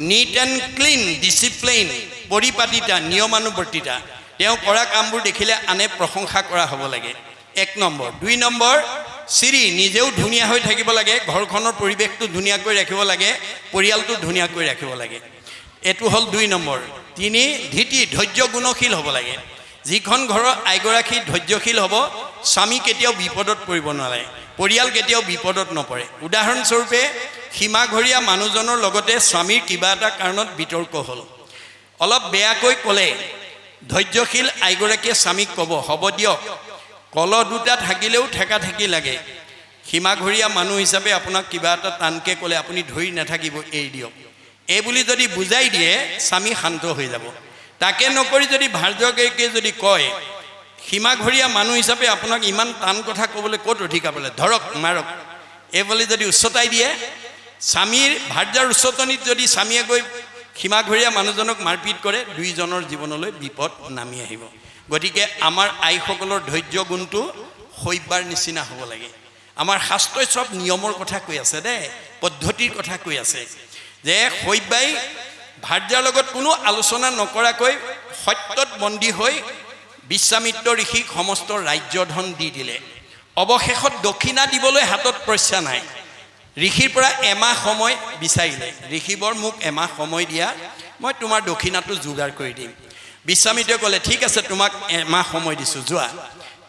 নিট এণ্ড ক্লিন ডিচিপ্লিন পৰিপাটিতা নিয়মানুৱৰ্তিতা তেওঁ কৰা কামবোৰ দেখিলে আনে প্ৰশংসা কৰা হ'ব লাগে 1 নম্বৰ 2 নম্বৰ চিৰি নিজেও ধুনীয়া হৈ থাকিব লাগে ঘৰখনৰ পৰিৱেশটো ধুনীয়াকৈ ৰাখিব লাগে পৰিয়ালটো ধুনীয়াকৈ ৰাখিব লাগে এইটো হ'ল 2 নম্বৰ 3 ধীতি ধৈৰ্য গুণশীল হ'ব লাগে যিখন ঘৰৰ আইগৰাকী ধৈৰ্যশীল হ'ব স্বামী কেতিয়াও বিপদত পৰিব নালাগে পৰিয়াল কেতিয়াও বিপদত নপৰে উদাহৰণস্বৰূপে সীমাঘৰীয়া মানুহজনৰ লগতে স্বামীৰ কিবা এটা কাৰণত বিতৰ্ক হ'ল অলপ বেয়াকৈ ক'লে ধৈৰ্যশীল আইগৰাকীয়ে স্বামীক ক'ব হ'ব দিয়ক কল দুটা থাকিলেও ঠেকা ঠেকি লাগে সীমাঘৰীয়া মানুহ হিচাপে আপোনাক কিবা এটা টানকৈ ক'লে আপুনি ধৰি নাথাকিব এৰি দিয়ক এই বুলি যদি বুজাই দিয়ে স্বামী শান্ত হৈ যাব তাকে নকৰি যদি ভাৰ্যগৰাকীয়ে যদি কয় সীমাঘৰীয়া মানুহ হিচাপে আপোনাক ইমান টান কথা ক'বলৈ ক'ত অধিকাৰ পালে ধৰক মাৰক এই বুলি যদি উচ্চতাই দিয়ে স্বামীৰ ভাৰ্যাৰ উচ্চতনিত যদি স্বামীয়ে গৈ সীমাঘৰীয়া মানুহজনক মাৰপিট কৰে দুইজনৰ জীৱনলৈ বিপদ নামি আহিব গতিকে আমাৰ আইসকলৰ ধৈৰ্য গুণটো শৈব্যাৰ নিচিনা হ'ব লাগে আমাৰ শাস্ত্ৰই সব নিয়মৰ কথা কৈ আছে দেই পদ্ধতিৰ কথা কৈ আছে যে শৈব্যাই ভাৰ্যাৰ লগত কোনো আলোচনা নকৰাকৈ সত্যত বন্দী হৈ বিশ্বামিত্ৰ ঋষিক সমস্ত ৰাজ্যধন দি দিলে অৱশেষত দক্ষিণা দিবলৈ হাতত পইচা নাই ঋষিৰ পৰা এমাহ সময় বিচাৰিলে ঋষিবৰ মোক এমাহ সময় দিয়া মই তোমাৰ দক্ষিণাটো যোগাৰ কৰি দিম বিশ্বামিত্ৰই ক'লে ঠিক আছে তোমাক এমাহ সময় দিছোঁ যোৱা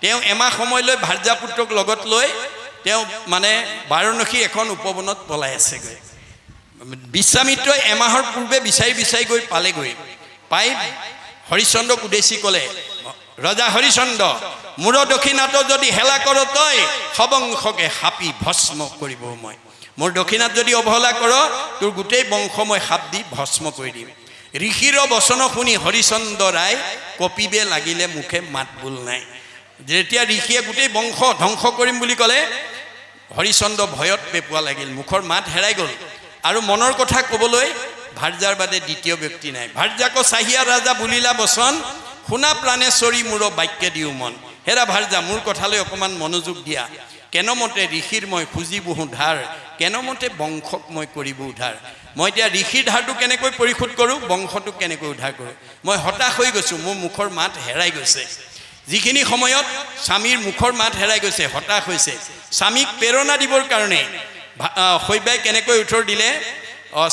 তেওঁ এমাহ সময় লৈ ভাৰ্যা পুত্ৰক লগত লৈ তেওঁ মানে বাৰাণসী এখন উপবনত পলাই আছেগৈ বিশ্বামিত্ৰই এমাহৰ পূৰ্বে বিচাৰি বিচাৰি গৈ পালেগৈ। পাই হৰিশ্চন্দ্ৰক উদ্দেশ্যি ক'লে, ৰজা হৰিশ্চন্দ্ৰ, মূৰ দক্ষিণাটো যদি হেলা কৰ তই সবংশকে সাপি ভস্ম কৰিব মই। মোৰ দক্ষিণাত যদি অৱহেলা কৰ তোৰ গোটেই বংশ মই সাপ দি ভস্ম কৰি দিম। ঋষিৰ বচন শুনি হৰিশ্চন্দ্ৰ ৰায় কপিবে লাগিলে মুখে মাত বোল নাই। যেতিয়া ঋষিয়ে গোটেই বংশ ধ্বংস কৰিম বুলি ক'লে হৰিশ্চন্দ্ৰ ভয়ত পেপুৱা লাগিল, মুখৰ মাত হেৰাই গ'ল আৰু মনৰ কথা ক'বলৈ ভাৰ্যাৰ বাদে দ্বিতীয় ব্যক্তি নাই। ভাৰ্যাক চাহিয়া ৰাজা বুলিলা বচন, শুনা প্ৰাণেশ্বৰী মূৰ বাক্যে দিও মন। হেৰা ভাৰ্যা, মোৰ কথালৈ অকণমান মনোযোগ দিয়া। কেনমতে ঋষিৰ মই খুজি বহু ধাৰ, কেনমতে বংশক মই কৰিব উদ্ধাৰ। মই এতিয়া ঋষিৰ ধাৰটো কেনেকৈ পৰিশোধ কৰোঁ, বংশটোক কেনেকৈ উদ্ধাৰ কৰোঁ, মই হতাশ হৈ গৈছোঁ। মোৰ মুখৰ মাত হেৰাই গৈছে। যিখিনি সময়ত স্বামীৰ মুখৰ মাত হেৰাই গৈছে, হতাশ হৈছে। স্বামীক প্ৰেৰণা দিবৰ কাৰণে শৈবাই কেনেকৈ উত্তৰ দিলে,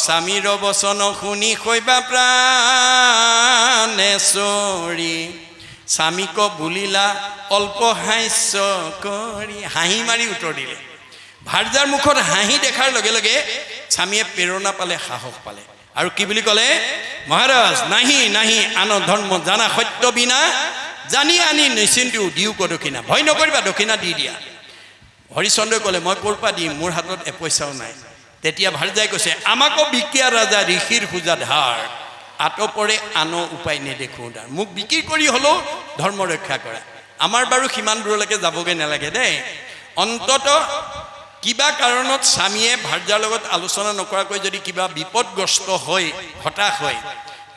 স্বামীৰ বচন শুনি শৈবা প্ৰাণেশ্বৰী, স্বামীক বুলিলা অল্প হাস্য কৰি। হাঁহি মাৰি উত্তৰ দিলে। ভাৰ্যাৰ মুখত হাঁহি দেখাৰ লগে লগে স্বামীয়ে প্ৰেৰণা পালে, সাহস পালে আৰু কি বুলি ক'লে, মহাৰাজ নাহি নাহি আন ধৰ্ম জানা সত্য বিনা, জানি আনি নিশ্চিন্তিও দিও ক দক্ষিণা। ভয় নকৰিবা, দক্ষিণা দি দিয়া। হৰিশ্চন্দ্ৰই ক'লে, মই ক'ৰ পৰা দিম, মোৰ হাতত এপইচাও নাই। তেতিয়া ভাৰ্যাই কৈছে, আমাকো বিকিয়া ৰাজা ঋষিৰ পূজা ধাৰ, আতপৰে আন উপায় নেদেখোঁ তাৰ। মোক বিক্ৰী কৰি হ'লেও ধৰ্ম ৰক্ষা কৰা। আমাৰ বাৰু সিমান দূৰলৈকে যাবগৈ নালাগে দেই। অন্তত কিবা কাৰণত স্বামীয়ে ভাৰ্যাৰ লগত আলোচনা নকৰাকৈ যদি কিবা বিপদগ্ৰস্ত হৈ হতাশ হয়,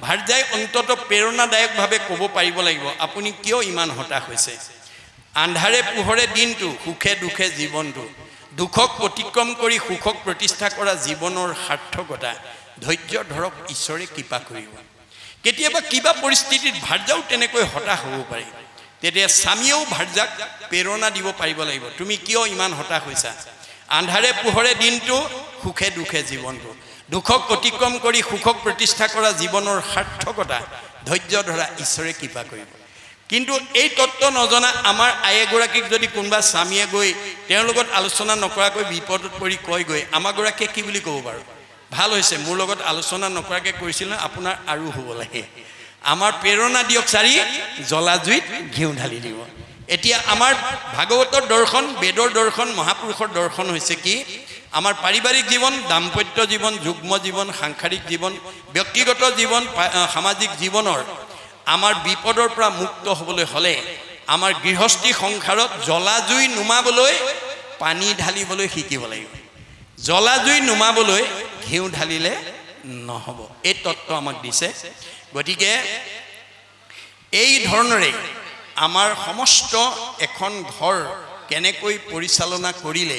ভাৰ্যাই অন্তত প্ৰেৰণাদায়কভাৱে ক'ব পাৰিব লাগিব, আপুনি কিয় ইমান হতাশ হৈছে। আন্ধাৰে পোহৰে দিনটো, সুখে দুখে জীৱনটো, দুখক অতিক্ৰম কৰি সুখক প্ৰতিষ্ঠা কৰা জীৱনৰ সাৰ্থকতা। ধৈৰ্য ধৰক, ঈশ্বৰে কৃপা কৰিব। কেতিয়াবা কিবা পৰিস্থিতিত ভাৰ্যাও তেনেকৈ হতাশ হ'ব পাৰে। তেতিয়া স্বামীয়েও ভাৰ্যাক প্ৰেৰণা দিব পাৰিব লাগিব, তুমি কিয় ইমান হতাশ হৈছা। আন্ধাৰে পোহৰে দিনটো, সুখে দুখে জীৱনটো, দুখক অতিক্ৰম কৰি সুখক প্ৰতিষ্ঠা কৰা জীৱনৰ সাৰ্থকতা। ধৈৰ্য ধৰা, ঈশ্বৰে কৃপা কৰিব। কিন্তু এই তত্ত্ব নজনা আমাৰ আই এগৰাকীক যদি কোনোবা স্বামীয়ে গৈ তেওঁৰ লগত আলোচনা নকৰাকৈ বিপদত পৰি কয়গৈ, আমাৰগৰাকীয়ে কি বুলি ক'ব বাৰু, ভাল হৈছে মোৰ লগত আলোচনা নকৰাকৈ কৰিছিল ন, আপোনাৰ আৰু হ'ব লাগে। আমাৰ প্ৰেৰণা দিয়ক চাৰি, জ্বলা জুইত ঘিউ ঢালি দিব। এতিয়া আমাৰ ভাগৱতৰ দৰ্শন, বেদৰ দৰ্শন, মহাপুৰুষৰ দৰ্শন হৈছে কি, আমাৰ পাৰিবাৰিক জীৱন, দাম্পত্য জীৱন, যুগ্ম জীৱন, সাংসাৰিক জীৱন, ব্যক্তিগত জীৱন, সামাজিক জীৱনৰ আমাৰ বিপদৰ পৰা মুক্ত হ'বলৈ হ'লে আমাৰ গৃহস্থী সংসাৰত জ্বলা জুই নুমাবলৈ পানী ঢালিবলৈ শিকিব লাগিব। জ্বলা জুই নুমাবলৈ ঘিউ ঢালিলে নহ'ব। এই তত্ত্ব আমাক দিছে। গতিকে এই ধৰণৰে আমাৰ সমস্ত এখন ঘৰ কেনেকৈ পৰিচালনা কৰিলে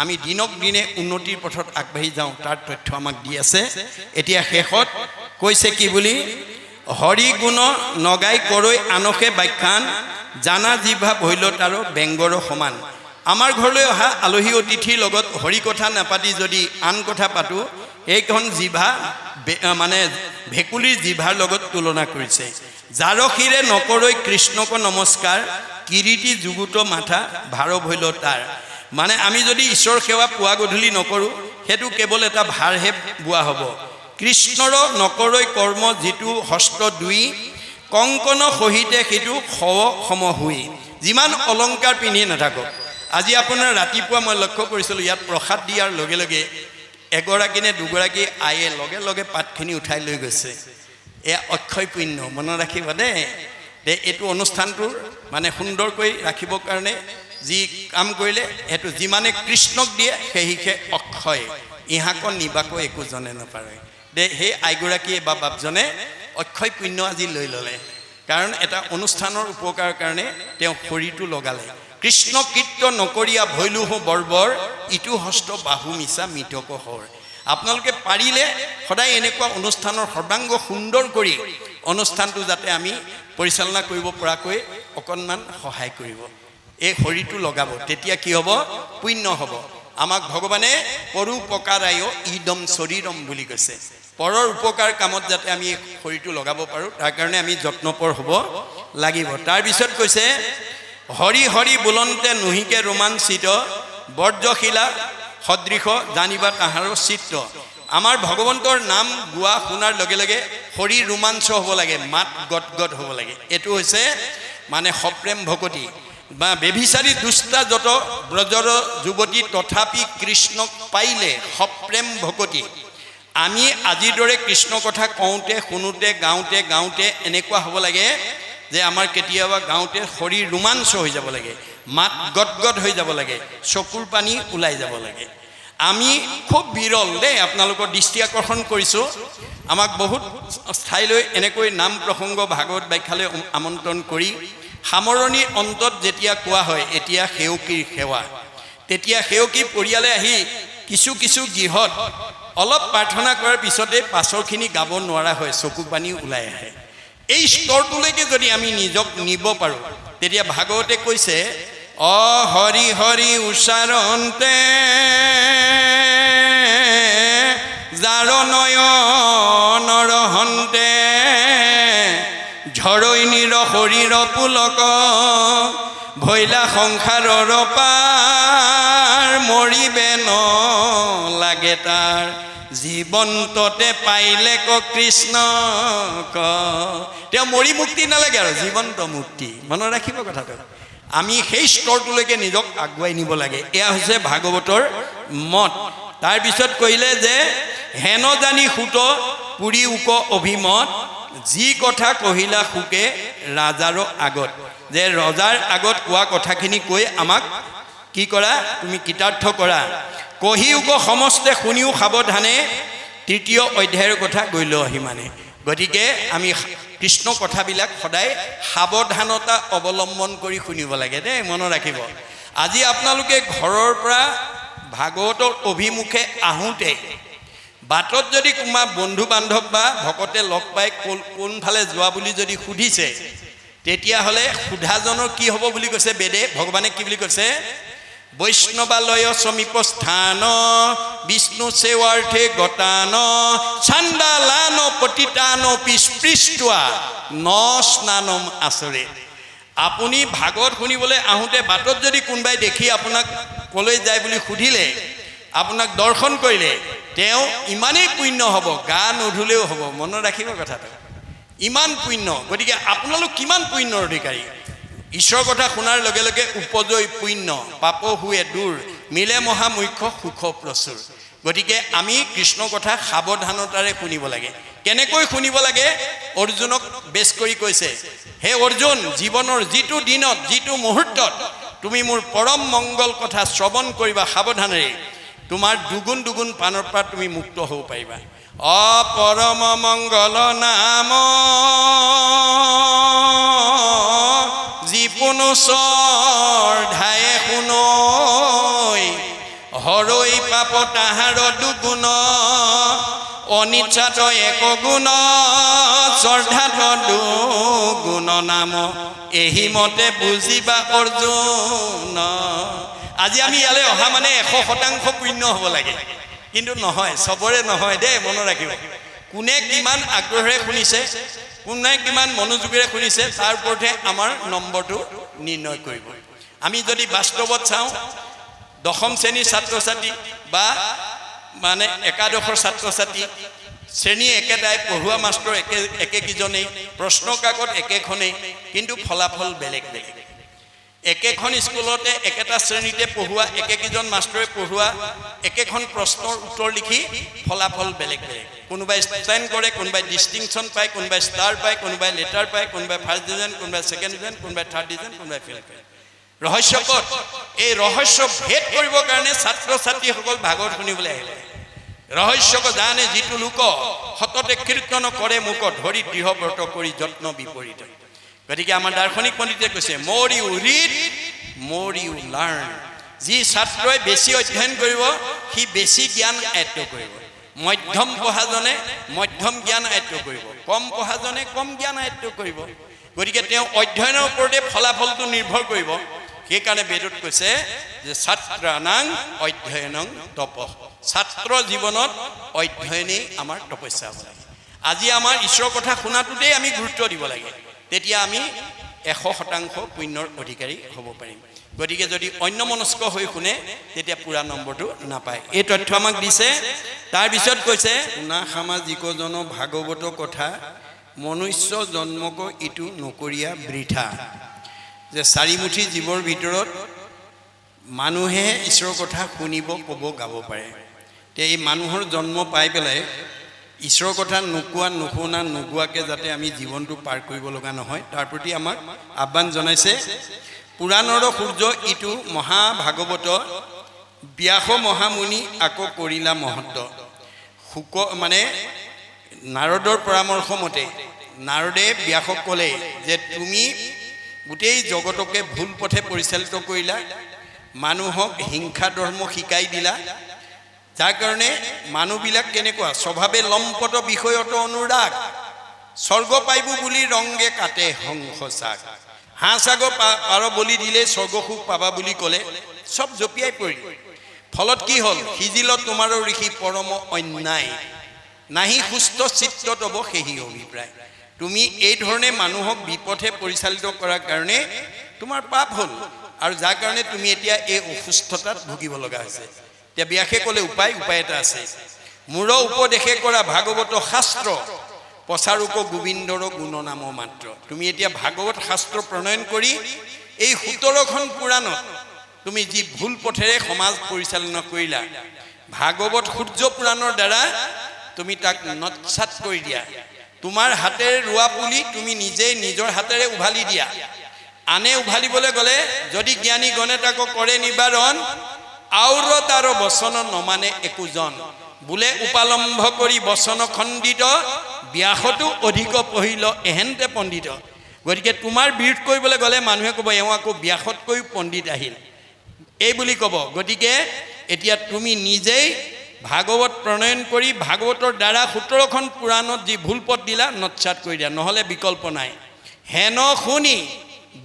আমি দিনক দিনে উন্নতিৰ পথত আগবাঢ়ি যাওঁ তাৰ তথ্য আমাক দি আছে। এতিয়া শেষত কৈছে কি বুলি, হৰি গুণ নগাই কৰৈ আনকে ব্যাখ্যান, জানা জিভা ভৈল তাৰো বেংগৰ সমান। আমাৰ ঘৰলৈ অহা আলহী অতিথিৰ লগত হৰি কথা নাপাতি যদি আন কথা পাতোঁ, এইখন জিভা মানে ভেকুলীৰ জিভাৰ লগত তুলনা কৰিছে। জাৰশিৰে নকৰৈ কৃষ্ণক নমস্কাৰ, কিৰীতি যুগুত মাথা ভাৰ ভৈল তাৰ। মানে আমি যদি ঈশ্বৰ সেৱা পুৱা গধূলি নকৰোঁ, সেইটো কেৱল এটা ভাৰহে বোৱা হ'ব। কৃষ্ণৰ নকৰৈ কৰ্ম যিটো হস্ত দুই, কংকন সহিতে সেইটো সম হুই। যিমান অলংকাৰ পিন্ধি নাথাকক, আজি আপোনাৰ ৰাতিপুৱা মই লক্ষ্য কৰিছিলোঁ, ইয়াত প্ৰসাদ দিয়াৰ লগে লগে এগৰাকী নে দুগৰাকী আয়ে লগে লগে পাতখিনি উঠাই লৈ গৈছে। এয়া অক্ষয় পুণ্য, মনত ৰাখিব দেই। এইটো অনুষ্ঠানটোৰ মানে সুন্দৰকৈ ৰাখিবৰ কাৰণে যি কাম কৰিলে, সেইটো যিমানে কৃষ্ণক দিয়ে সেইহে অক্ষয়, ইহাক নিবাকো একো জনে নাপাৰে। সেই আইগৰাকীয়ে বা বাপজনে অক্ষয় পুণ্য আজি লৈ ল'লে, কাৰণ এটা অনুষ্ঠানৰ উপকাৰৰ কাৰণে তেওঁ শৰীৰটো লগালে। কৃষ্ণ কীৰ্ত নকৰিয়া ভৈলুহ বৰ্বৰ, ইটো হস্ত বাহু মিছা মৃতক হৰ। আপোনালোকে পাৰিলে সদায় এনেকুৱা অনুষ্ঠানৰ সৰ্বাংগ সুন্দৰ কৰি অনুষ্ঠানটো যাতে আমি পৰিচালনা কৰিব পৰাকৈ অকণমান সহায় কৰিব, এই শৰীৰটো লগাব, তেতিয়া কি হ'ব, পুণ্য হ'ব। আমাক ভগৱানে পৰোপকাৰায় ইদম শৰীৰম বুলি কৈছে। পৰৰ উপকাৰ কামত যাতে আমি শৰীৰটো লগাব পাৰোঁ, তাৰ কাৰণে আমি যত্নপৰ হ'ব লাগিব। তাৰপিছত কৈছে, হৰি হৰি বোলন্তে নুহিকে ৰোমাঞ্চিত, বৰ্জশিলা সদৃশ জানিবা তাহাৰো চিত্ৰ। আমাৰ ভগৱন্তৰ নাম গোৱা শুনাৰ লগে লগে শৰীৰ ৰোমাঞ্চ হ'ব লাগে, মাত গদগদ হ'ব লাগে। এইটো হৈছে মানে সপ্ৰেম ভকতি বা বেভিচাৰী দুষ্টা যত ব্ৰজৰ যুৱতী তথাপি কৃষ্ণক পাইলে সপ্ৰেম ভকতি। আমি আজিৰ দৰে কৃষ্ণ কথা কওঁতে শুনোতে গাওঁতে এনেকুৱা হ'ব লাগে যে আমাৰ কেতিয়াবা গাওঁতে শৰীৰ ৰোমাঞ্চ হৈ যাব লাগে, মাত গদগদ হৈ যাব লাগে, চকুৰ পানী ওলাই যাব লাগে। আমি খুব বিৰল দেই, আপোনালোকৰ দৃষ্টি আকৰ্ষণ কৰিছোঁ। আমাক বহুত ঠাইলৈ এনেকৈ নাম প্ৰসংগ ভাগৱত ব্যাখ্যালৈ আমন্ত্ৰণ কৰি সামৰণিৰ অন্তত যেতিয়া কোৱা হয় এতিয়া সেৱকীৰ সেৱা, তেতিয়া সেৱকী পৰিয়ালে আহি কিছু গৃহত অলপ প্ৰাৰ্থনা কৰাৰ পিছতে পাছৰখিনি গাব নোৱাৰা হয়, চকু পানী ওলাই আহে। এই স্তৰটোলৈকে যদি আমি নিজক নিব পাৰোঁ, তেতিয়া ভাগৱতে কৈছে অ হৰি হৰি উচ্চাৰণতে যাৰ নয়নৰ হন্তে ঝৰৈ নিৰ শৰীৰ পুলক ভৈলা সংসাৰৰ পাৰ মৰিবে ন লাগে তাৰ জীৱন্ততে পাইলে ক কৃষ্ণ ক। তেওঁ মৰি মুক্তি নালাগে আৰু জীৱন্ত মুক্তি। মনত ৰাখিব কথাটো। আমি সেই স্তৰটোলৈকে নিজক আগুৱাই নিব লাগে। এয়া হৈছে ভাগৱতৰ মত। তাৰপিছত কৈলে যে হেন জানি সুত পুৰি উক অভিমত যি কথা কহিলা সুকে ৰাজাৰ আগত। যে ৰজাৰ আগত কোৱা কথাখিনি কৈ আমাক কি কৰা, তুমি কৃতাৰ্থ কৰা। কহি উক সমস্তে শুনিও সাৱধানে তৃতীয় অধ্যায়ৰ কথা গৈল সিমানে। গতিকে আমি কৃষ্ণ কথাবিলাক সদায় সাৱধানতা অৱলম্বন কৰি শুনিব লাগে দেই, মনত ৰাখিব। আজি আপোনালোকে ঘৰৰ পৰা ভাগৱতৰ অভিমুখে আহোঁতে বাটত যদি কোনোবা বন্ধু বান্ধৱ বা ভকতে লগ পাই কোনফালে যোৱা বুলি যদি সুধিছে, তেতিয়াহ'লে সোধাজনৰ কি হ'ব বুলি কৈছে বেদে, ভগৱানে কি বুলি কৈছে, বৈষ্ণৱালয় সমীপ স্থান বিষ্ণু সেৱাৰ্থে গতান চাণ্ডালান পতিতান পিস্পৃষ্টুৱা ন স্নানম আচৰে। আপুনি ভাগৱত শুনিবলৈ আহোঁতে বাটত যদি কোনোবাই দেখি আপোনাক কলৈ যায় বুলি সুধিলে, আপোনাক দৰ্শন কৰিলে, তেওঁ ইমানেই পুণ্য হ'ব, গা নুধুলেও হ'ব। মনত ৰাখিব কথাটো, ইমান পুণ্য। গতিকে আপোনালোক কিমান পুণ্যৰ অধিকাৰী। ঈশ্বৰৰ কথা শুনাৰ লগে লগে উপজয় পুণ্য, পাপ হুৱে দূৰ, মিলে মহা মুখ্য সুখ প্ৰচুৰ। গতিকে আমি কৃষ্ণ কথা সাৱধানতাৰে শুনিব লাগে। কেনেকৈ শুনিব লাগে, অৰ্জুনক বেছ কৰি কৈছে, হে অৰ্জুন, জীৱনৰ যিটো দিনত যিটো মুহূৰ্তত তুমি মোৰ পৰম মংগল কথা শ্ৰৱণ কৰিবা সাৱধানেৰে, তোমাৰ দুগুণ পানৰ পৰা তুমি মুক্ত হ'ব পাৰিবা। অপৰম মংগল নাম যিপুনু শ্ৰদ্ধায়ে শুনৈ হৰৈ পাপ তাহাৰ দুগুণ অনিচ্ছাত এক গুণ শ্ৰদ্ধাত দুগুণ নাম এহি মতে বুজিবা অৰ্জুন। আজি আমি ইয়ালৈ অহা মানে 100% পুণ্য হ'ব লাগে, কিন্তু নহয়, চবৰে নহয় দেই, মনত ৰাখিব। কোনে কিমান আগ্ৰহেৰে শুনিছে, কোনে কিমান মনোযোগেৰে শুনিছে, তাৰ ওপৰতহে আমাৰ নম্বৰটো নিৰ্ণয় কৰিব। আমি যদি বাস্তৱত চাওঁ, দশম শ্ৰেণীৰ ছাত্ৰ ছাত্ৰী বা মানে একাদশৰ ছাত্ৰ ছাত্ৰী, শ্ৰেণী একেটাই, পঢ়ুৱা মাষ্টৰ একেকেইজনেই, প্ৰশ্ন কাকত একেখনেই, কিন্তু ফলাফল বেলেগ বেলেগ। একেখন স্কুলতে একেটা শ্ৰেণীতে পঢ়ুৱা, একেকেইজন মাষ্টৰে পঢ়ুৱা, একেখন প্ৰশ্নৰ উত্তৰ লিখি ফলাফল বেলেগ বেলেগ। কোনোবাই ষ্টেণ্ড কৰে, কোনোবাই ডিষ্টিংশ্যন পায়, কোনোবাই ষ্টাৰ পায়, কোনোবাই লেটাৰ পায়, কোনোবাই ফাৰ্ষ্ট ডিভিজন, কোনোবাই ছেকেণ্ড ডিভিজন, কোনোবাই থাৰ্ড ডিভিজন, কোনোবাই ফেইল কৰে। ৰহস্যকত এই ৰহস্য ভেদ কৰিবৰ কাৰণে ছাত্ৰ ছাত্ৰীসকল ভাগৱত শুনিবলৈ আহিলে। ৰহস্যক জানে যিটো লোক সততে কীৰ্তন কৰে মুক ধৰি দৃঢ় ব্ৰত কৰি যত্ন বিপৰীত। গতিকে আমাৰ দাৰ্শনিক পণ্ডিতে কৈছে, মোৰ ইউ ৰিড মোৰ ইউ লাৰ্ণ। যি ছাত্ৰই বেছি অধ্যয়ন কৰিব সি বেছি জ্ঞান আয়ত্ব কৰিব, মধ্যম পঢ়াজনে মধ্যম জ্ঞান আয়ত্ব কৰিব, কম পঢ়াজনে কম জ্ঞান আয়ত্ব কৰিব। গতিকে তেওঁ অধ্যয়নৰ ওপৰতে ফলাফলটো নিৰ্ভৰ কৰিব। সেইকাৰণে বেদত কৈছে যে ছাত্ৰানাং অধ্যয়নং তপ। ছাত্ৰ জীৱনত অধ্যয়নেই আমাৰ তপস্যা হ'ব লাগে। আজি আমাৰ ঈশ্বৰৰ কথা শুনাটোতেই আমি গুৰুত্ব দিব লাগে, তেতিয়া আমি 100% পুণ্যৰ অধিকাৰী হ'ব পাৰিম। গতিকে যদি অন্যমনস্ক হৈ শুনে তেতিয়া পূৰা নম্বৰটো নাপায়। এই তথ্য আমাক দিছে। তাৰপিছত কৈছে শুনা সামাজিকজন ভাগৱত কথা মনুষ্য জন্মক ইটো নকৰীয়া বৃথা, যে চাৰিমুঠি জীৱৰ ভিতৰত মানুহে ঈশ্বৰৰ কথা শুনিব, ক'ব, গাব পাৰে। তে এই মানুহৰ জন্ম পাই পেলাই ঈশ্বৰৰ কথা নোকোৱা, নুশুনা, নোগোৱাকৈ যাতে আমি জীৱনটো পাৰ কৰিব লগা নহয়, তাৰ প্ৰতি আমাক আহ্বান জনাইছে। পুৰাণৰ সূৰ্য ইটো মহাভাগৱত, ব্যাস মহামুনি আকৌ কৰিলা মহত্ব। মানে নাৰদৰ পৰামৰ্শ মতে নাৰদে ব্যাসক ক'লে যে তুমি গোটেই জগতকে ভুল পথে পৰিচালিত কৰিলা, মানুহক হিংসা ধৰ্ম শিকাই দিলা, যাৰ কাৰণে মানুহবিলাক কেনেকুৱা স্বভাৱে লম্পট, বিষয়ত অনুৰাগ, স্বৰ্গ পাইব বুলি ৰংগে কাটে হংসচাক, হাঁহ ছাগৰ পাৰ বলি দিলে স্বৰ্গ সুখ পাবা বুলি ক'লে চব জপিয়াই পৰিল। ফলত কি হ'ল? সিজিলত তোমাৰো ঋষি পৰম অন্যায়, নাহি সুস্থ চিত্ত তব সেহি অভিপ্ৰায়। তুমি এই ধৰণে মানুহক বিপথে পৰিচালিত কৰাৰ কাৰণে তোমাৰ পাপ হ'ল, আৰু যাৰ কাৰণে তুমি এতিয়া এই অসুস্থতাত ভুগিব লগা হৈছে। এতিয়া ব্যাসে ক'লে উপায় এটা আছে। মূৰ উপদেশে কৰা ভাগৱত শাস্ত্ৰ, প্ৰচাৰক গোবিন্দৰ গুণনাম মাত্ৰ। তুমি এতিয়া ভাগৱত শাস্ত্ৰ প্ৰণয়ন কৰি এই 17খন পুৰাণত তুমি যি ভুল পথেৰে সমাজ পৰিচালনা কৰিলা, ভাগৱত সূৰ্য পুৰাণৰ দ্বাৰা তুমি তাক নৎসাত কৰি দিয়া। তোমাৰ হাতেৰে ৰোৱা পুলি তুমি নিজেই নিজৰ হাতেৰে উভালি দিয়া। আনে উভালিবলৈ গ'লে যদি জ্ঞানী গণে তাকো কৰে নিবাৰণ, আউৰ তাৰ বচন নমানে একোজন, বোলে উপালম্ভ কৰি বচন খণ্ডিত, ব্যাসতো অধিক পঢ়িল এহেন্তে পণ্ডিত। গতিকে তোমাৰ বিৰোধ কৰিবলৈ গ'লে মানুহে ক'ব এওঁ আকৌ ব্যাসতকৈও পণ্ডিত আহিল, এই বুলি ক'ব। গতিকে এতিয়া তুমি নিজেই ভাগৱত প্ৰণয়ন কৰি ভাগৱতৰ দ্বাৰা 17খন পুৰাণত যি ভুল পথ দিলা নৎসাত কৰি দিয়া, নহ'লে বিকল্প নাই। হেন শুনি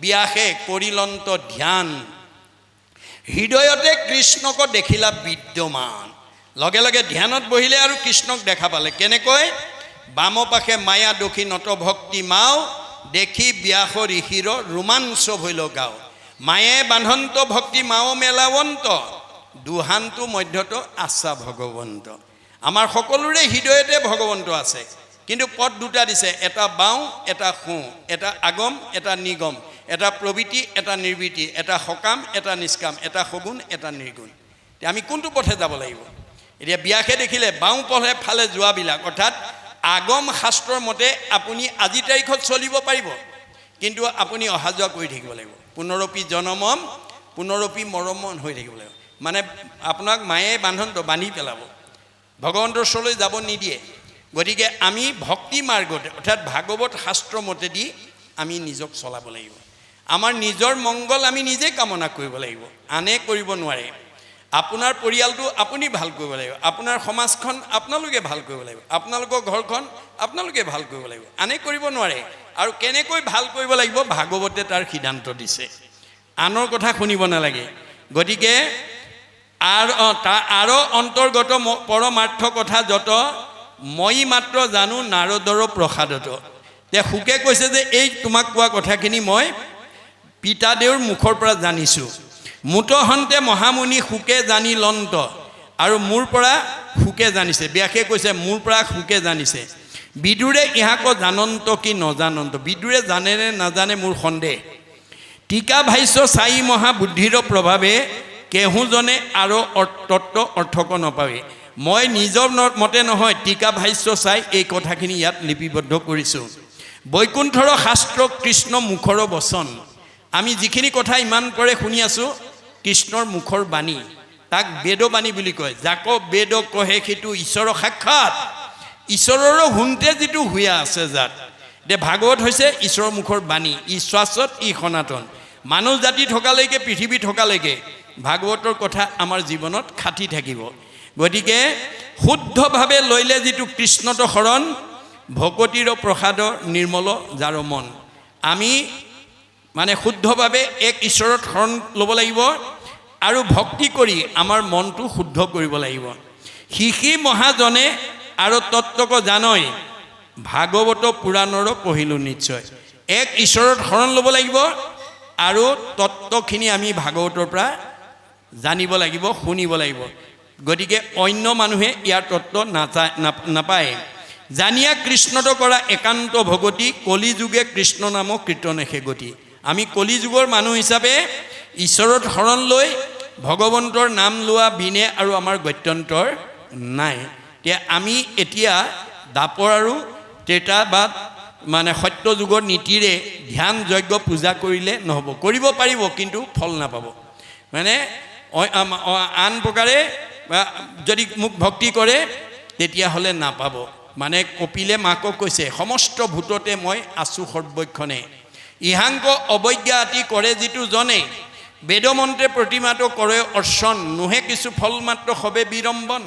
ব্যাসে কৰিলন্ত ধ্যান, হৃদয়তে কৃষ্ণক দেখিলা বিদ্যমান। লগে লগে ধ্যানত বহিলে আৰু কৃষ্ণক দেখা পালে। কেনেকৈ? বাম পাশে মায়া দক্ষিণত ভক্তি মাও, দেখি ব্যাস ঋষিৰ ৰোমাঞ্চ ভৈল গাও। মায়ে বান্ধন্ত ভক্তি মাও মেলাৱন্ত, দুহানটো মধ্যত আছা ভগৱন্ত। আমাৰ সকলোৰে হৃদয়তে ভগৱন্ত আছে, কিন্তু পথ দুটা দিছে, এটা বাওঁ এটা সোঁ, এটা আগম এটা নিগম, এটা প্ৰবৃত্তি এটা নিৰ্বৃত্তি, এটা সকাম এটা নিষ্কাম, এটা সগুণ এটা নিৰ্গুণ। আমি কোনটো পথে যাব লাগিব? এতিয়া ব্যাসে দেখিলে বাওঁ পথে ফালে যোৱাবিলাক, অৰ্থাৎ আগম শাস্ত্ৰৰ মতে আপুনি আজি তাৰিখত চলিব পাৰিব, কিন্তু আপুনি অহা যোৱা কৰি থাকিব লাগিব। পুনৰপি জনমম পুনৰপি মৰমন হৈ থাকিব লাগিব। মানে আপোনাক মায়ে বান্ধি পেলাব, ভগৱন্তৰ ওচৰলৈ যাব নিদিয়ে। গতিকে আমি ভক্তি মাৰ্গতে অৰ্থাৎ ভাগৱত শাস্ত্ৰ মতেদি আমি নিজক চলাব লাগিব। আমাৰ নিজৰ মংগল আমি নিজে কামনা কৰিব লাগিব, আনে কৰিব নোৱাৰে। আপোনাৰ পৰিয়ালটো আপুনি ভাল কৰিব লাগিব, আপোনাৰ সমাজখন আপোনালোকে ভাল কৰিব লাগিব, আপোনালোকৰ ঘৰখন আপোনালোকে ভাল কৰিব লাগিব, আনে কৰিব নোৱাৰে। আৰু কেনেকৈ ভাল কৰিব লাগিব ভাগৱতে তাৰ সিদ্ধান্ত দিছে, আনৰ কথা শুনিব নালাগে। গতিকে আৰু অন্তৰ্গত পৰমাৰ্থ কথা যত, মই মাত্ৰ জানো নাৰদৰ প্ৰসাদত। তে শুকে কৈছে যে এই তোমাক কোৱা কথাখিনি মই পিতাদেউৰ মুখৰ পৰা জানিছোঁ। মুতহন্তে মহামুনি শুকে জানি লন্ত, আৰু মোৰ পৰা শুকে জানিছে। ব্যাসে কৈছে মোৰ পৰা শুকে জানিছে। বিদুৰে ইহাক জানন্ত কি নজানন্ত, বিদুৰে জানে নে নাজানে মোৰ সন্দেহ। টীকা ভাষ্য চাই মহাবুদ্ধিৰ প্ৰভাৱে, কেহুজনে আৰু তত্ত্ব অৰ্থক নাপাবে। মই নিজৰ মতে নহয়, টীকা ভাষ্য চাই এই কথাখিনি ইয়াত লিপিবদ্ধ কৰিছোঁ। বৈকুণ্ঠৰ শাস্ত্ৰ কৃষ্ণ মুখৰ বচন, আমি যিখিনি কথা ইমান পৰে শুনি আছোঁ কৃষ্ণৰ মুখৰ বাণী, তাক বেদবাণী বুলি কয়। যাক বেদ কহে সেইটো ঈশ্বৰৰ সাক্ষাৎ, ঈশ্বৰৰ শুনতে যিটো হুয়া আছে যাত। এতিয়া ভাগৱত হৈছে ঈশ্বৰৰ মুখৰ বাণী, ই শাশ্বত ই সনাতন। মানুহ জাতি থকালৈকে পৃথিৱী থকালৈকে ভাগৱতৰ কথা আমাৰ জীৱনত খাটি থাকিব। গতিকে শুদ্ধভাৱে লৈলে যিটো কৃষ্ণত শৰণ, ভকতিৰ প্ৰসাদ নিৰ্মল যাৰ মন। আমি মানে শুদ্ধভাৱে এক ঈশ্বৰত শৰণ ল'ব লাগিব আৰু ভক্তি কৰি আমাৰ মনটো শুদ্ধ কৰিব লাগিব। শিশি মহাজনে আৰু তত্ত্বক জানই, ভাগৱত পুৰাণৰ পঢ়িলোঁ নিশ্চয়। এক ঈশ্বৰত শৰণ ল'ব লাগিব, আৰু তত্ত্বখিনি আমি ভাগৱতৰ পৰা জানিব লাগিব, শুনিব লাগিব। গতিকে অন্য মানুহে ইয়াৰ তত্ত্ব নাপায়। জানিয়া কৃষ্ণত কৰা একান্ত ভগতি, কলিযুগে কৃষ্ণ নাম কীৰ্তনেশে গতি। আমি কলিযুগৰ মানুহ হিচাপে ঈশ্বৰৰ শৰণ লৈ ভগৱন্তৰ নাম লোৱা বিনে আৰু আমাৰ গত্যন্তৰ নাই। এতিয়া আমি এতিয়া দাপৰ আৰু ত্ৰেতা বা মানে সত্য যুগৰ নীতিৰে ধ্যান যজ্ঞ পূজা কৰিলে নহ'ব। কৰিব পাৰিব কিন্তু ফল নাপাব। মানে আন প্ৰকাৰে যদি মোক ভক্তি কৰে তেতিয়াহ'লে নাপাব। মানে কপিলে মাকক কৈছে, সমস্ত ভূততে মই আছোঁ সৰ্বক্ষণে, ইহাংক অৱজ্ঞা আতি কৰে যিটো জনে, বেদমন্ত্ৰে প্ৰতিমাটো কৰে অৰ্চন, নোহে কিছু ফল মাত্ৰ সবে বিড়ম্বন,